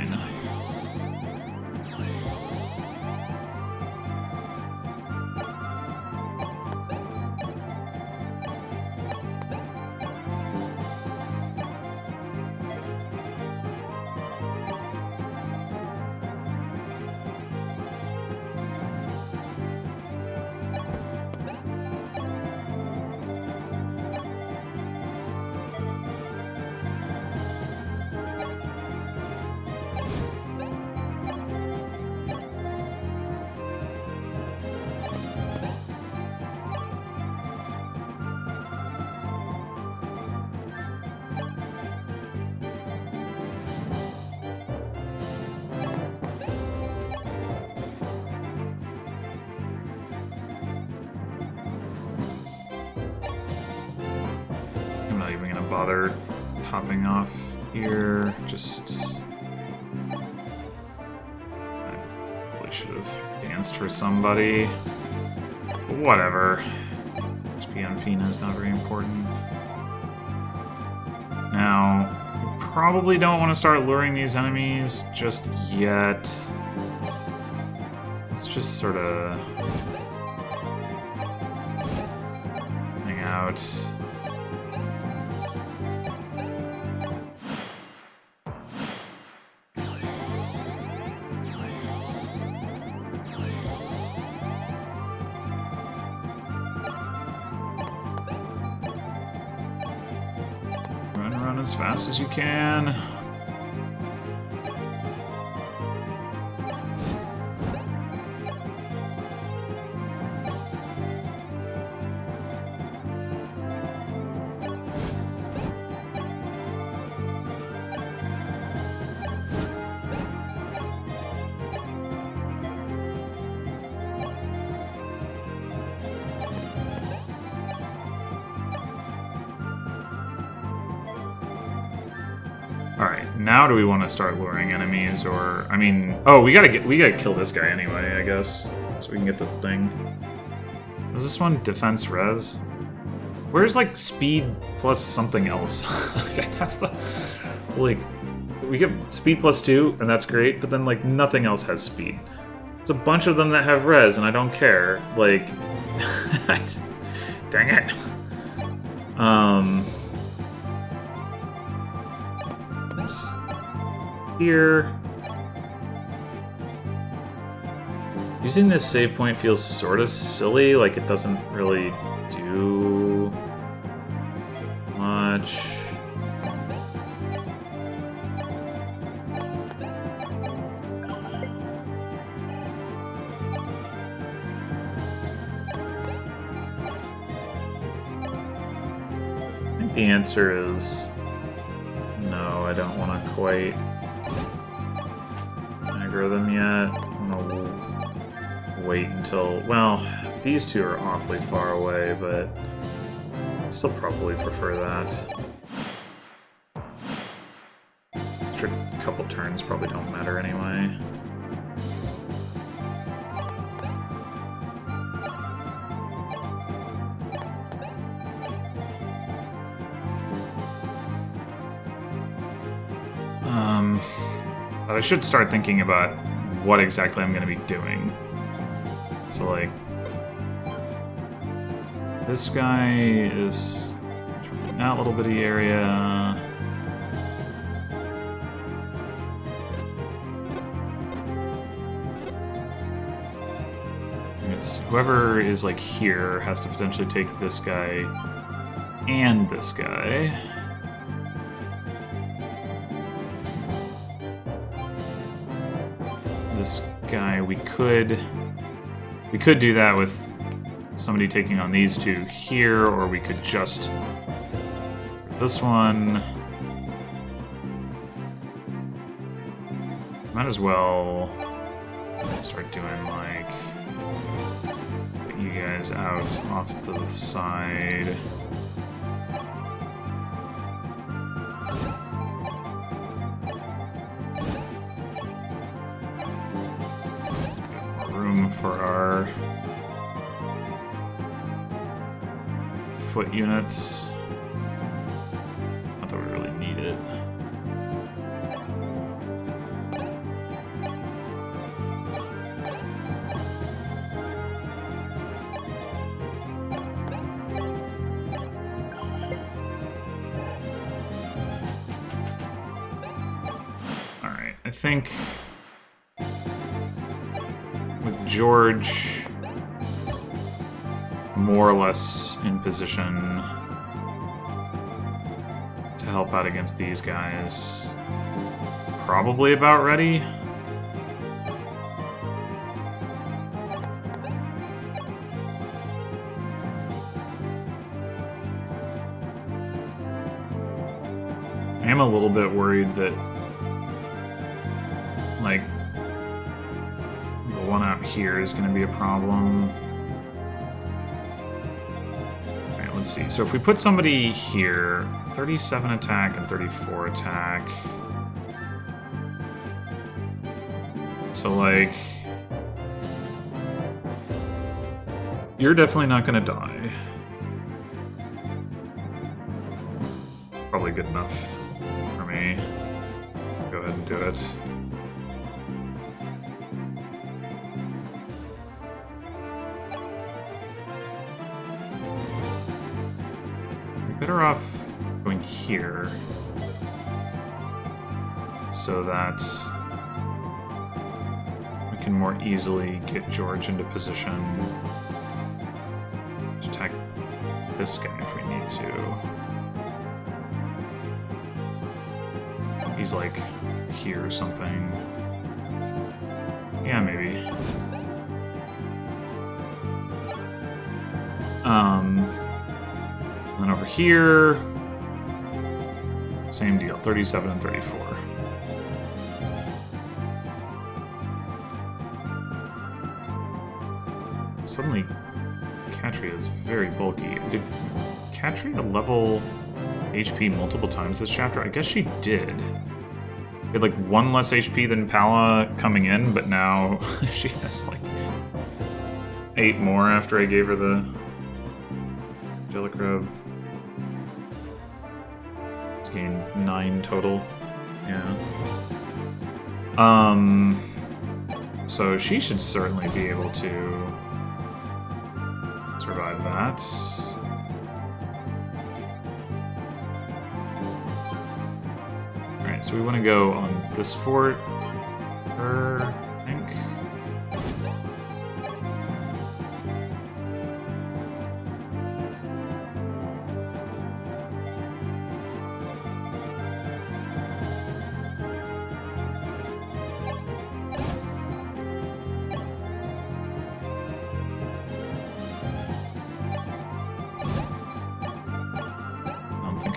Bother topping off here. Just... I probably should have danced for somebody. But whatever. XP on Fina is not very important. Now, you probably don't want to start luring these enemies just yet. Let's just sort of hang out. As fast as you can. Alright, now do we want to start luring enemies, or... I mean... Oh, we gotta kill this guy anyway, I guess. So we can get the thing. Was this one defense res? Where's, like, speed plus something else? That's the... Like... We get speed +2, and that's great, but then, like, nothing else has speed. There's a bunch of them that have res, and I don't care. Like... Dang it. Just here. Using this save point feels sort of silly, like it doesn't really do much. I think the answer is no, I don't want to quite aggro them yet. I'm gonna wait until, well, these two are awfully far away, but I'd still probably prefer that. Extra couple turns probably don't matter anyway. But I should start thinking about what exactly I'm going to be doing. So, like, this guy is in that little bitty area. It's whoever is, like, here has to potentially take this guy and this guy. This guy, we could do that with somebody taking on these two here, or we could just this one. Might as well start doing, like, get you guys out off to the side. For our foot units. Not that we really need it. Alright, I think George more or less in position to help out against these guys. Probably about ready. I am a little bit worried that, like, one out here is going to be a problem. Alright, let's see. So if we put somebody here, 37 attack and 34 attack. So, like, you're definitely not going to die. Probably good enough for me. Go ahead and do it. Better off going here so that we can more easily get George into position to attack this guy if we need to. He's like here or something. Yeah, maybe. And then over here, same deal, 37 and 34. Suddenly, Katria is very bulky. Did Katria level HP multiple times this chapter? I guess she did. She had like 1 less HP than Pala coming in, but now she has like 8 more after I gave her the Jellicrub. It's gained 9 total. Yeah. So she should certainly be able to survive that. Alright, so we want to go on this fort. I think.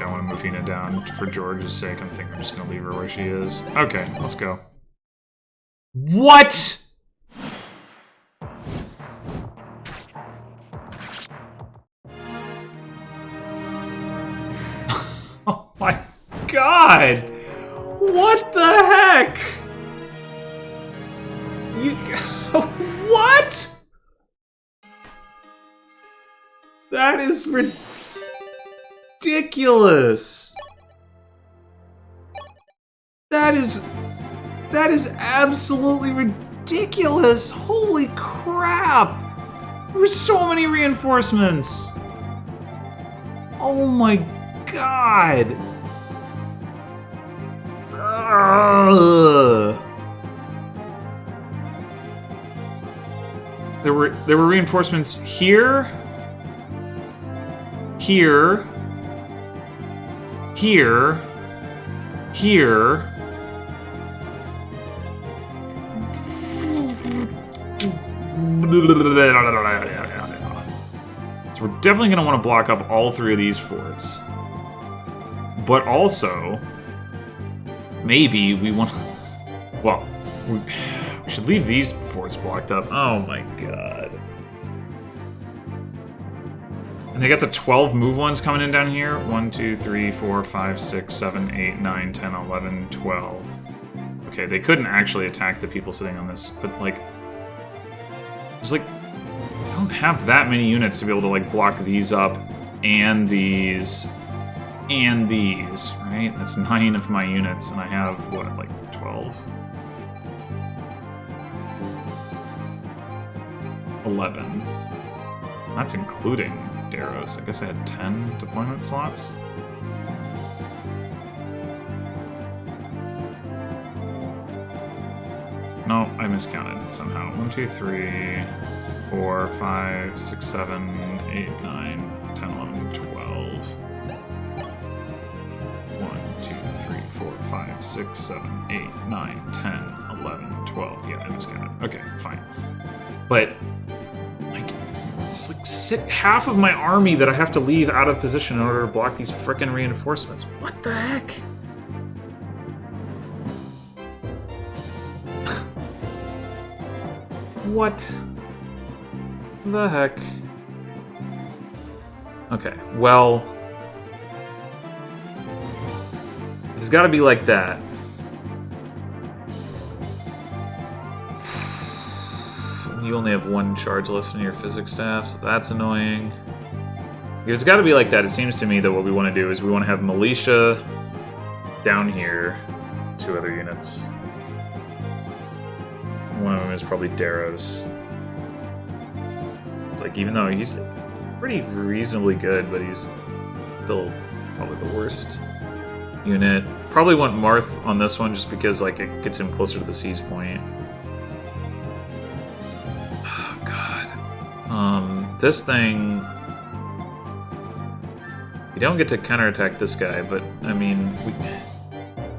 I want to move Hina down for George's sake. I'm thinking I'm just going to leave her where she is. Okay, let's go. What?! Oh my god! What the heck?! You... What?! That is ridiculous! That is absolutely ridiculous! Holy crap! There were so many reinforcements! Oh my god! Ugh. There were reinforcements here, here, here, here. So we're definitely going to want to block up all three of these forts. But also, maybe we want to... Well, we should leave these forts blocked up. Oh my god. And they got the 12 move ones coming in down here. 1, 2, 3, 4, 5, 6, 7, 8, 9, 10, 11, 12. Okay, they couldn't actually attack the people sitting on this, but like... There's like... I don't have that many units to be able to like block these up, and these, right? That's 9 of my units, and I have, what, like 12? 11. That's including Darros. I guess I had 10 deployment slots. No, I miscounted somehow. 1, 2, 3, 4, 5, 6, 7, 8, 9, 10, 11, 12. 1, 2, 3, 4, 5, 6, 7, 8, 9, 10, 11, 12. Yeah, I miscounted. Okay, fine. But, like, it's like half of my army that I have to leave out of position in order to block these frickin' reinforcements. What the heck? What the heck? Okay, well... It's gotta be like that. You only have 1 charge left in your physics staff, so that's annoying. It's gotta be like that. It seems to me that what we want to do is we want to have militia down here. 2 other units. One of them is probably Darros. It's like, even though he's pretty reasonably good, but he's still probably the worst unit. Probably want Marth on this one just because like it gets him closer to the siege point. Oh god. This thing... We don't get to counterattack this guy, but I mean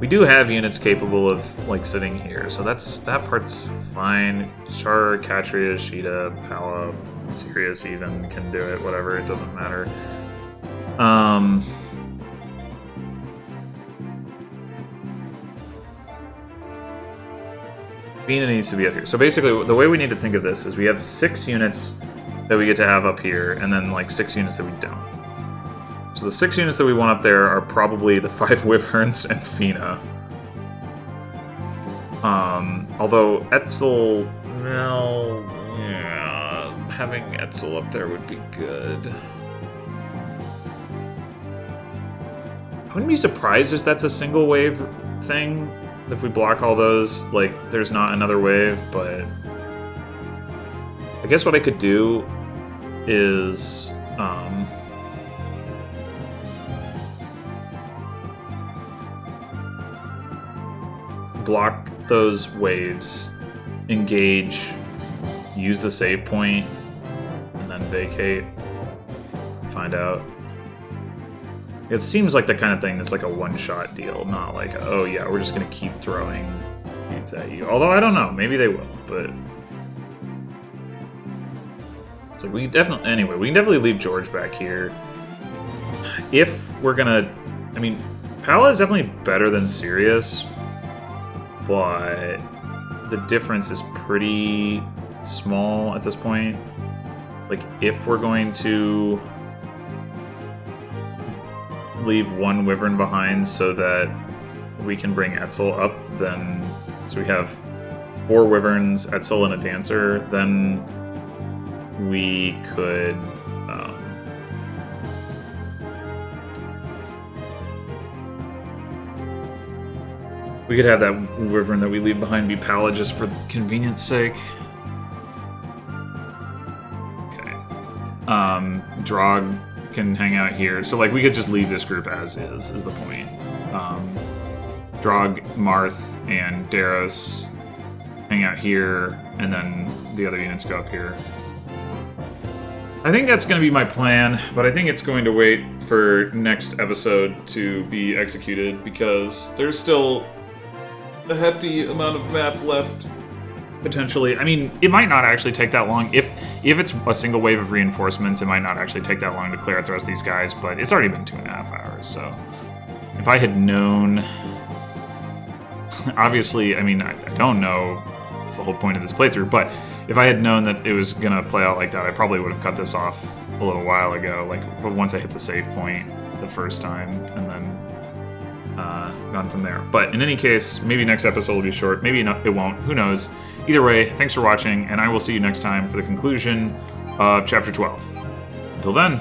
we do have units capable of like sitting here, so that part's fine. Sharur, Katria, Sheeta, Pala, Sirius even can do it, whatever, it doesn't matter. Vina needs to be up here. So basically, the way we need to think of this is we have 6 units that we get to have up here, and then like 6 units that we don't. So the 6 units that we want up there are probably the 5 Wyverns and Fina. Although Etzel, well, yeah, having Etzel up there would be good. I wouldn't be surprised if that's a single wave thing. If we block all those, like, there's not another wave, but I guess what I could do is block those waves, engage, use the save point, and then vacate, find out. It seems like the kind of thing that's like a one-shot deal, not like, oh yeah, we're just going to keep throwing beats at you. Although, I don't know, maybe they will, but... It's like, we can definitely leave George back here. If we're going to... I mean, Pala is definitely better than Sirius, but the difference is pretty small at this point. Like, if we're going to leave one Wyvern behind so that we can bring Etzel up, then... So we have 4 Wyverns, Etzel, and a Dancer, then we could... we could have that Wyvern that we leave behind be Pala just for convenience sake. Okay. Drog can hang out here. So, like, we could just leave this group as is the point. Drog, Marth, and Darros hang out here, and then the other units go up here. I think that's going to be my plan, but I think it's going to wait for next episode to be executed, because there's still a hefty amount of map left, potentially. I mean, it might not actually take that long. If it's a single wave of reinforcements, it might not actually take that long to clear out the rest of these guys, but it's already been 2.5 hours, so... If I had known... Obviously, I mean, I don't know. It's the whole point of this playthrough, but if I had known that it was going to play out like that, I probably would have cut this off a little while ago, like, but once I hit the save point the first time, and then gone from there. But in any case, maybe next episode will be short, maybe not, it won't, who knows. Either way, thanks for watching, and I will see you next time for the conclusion of Chapter 12. Until then...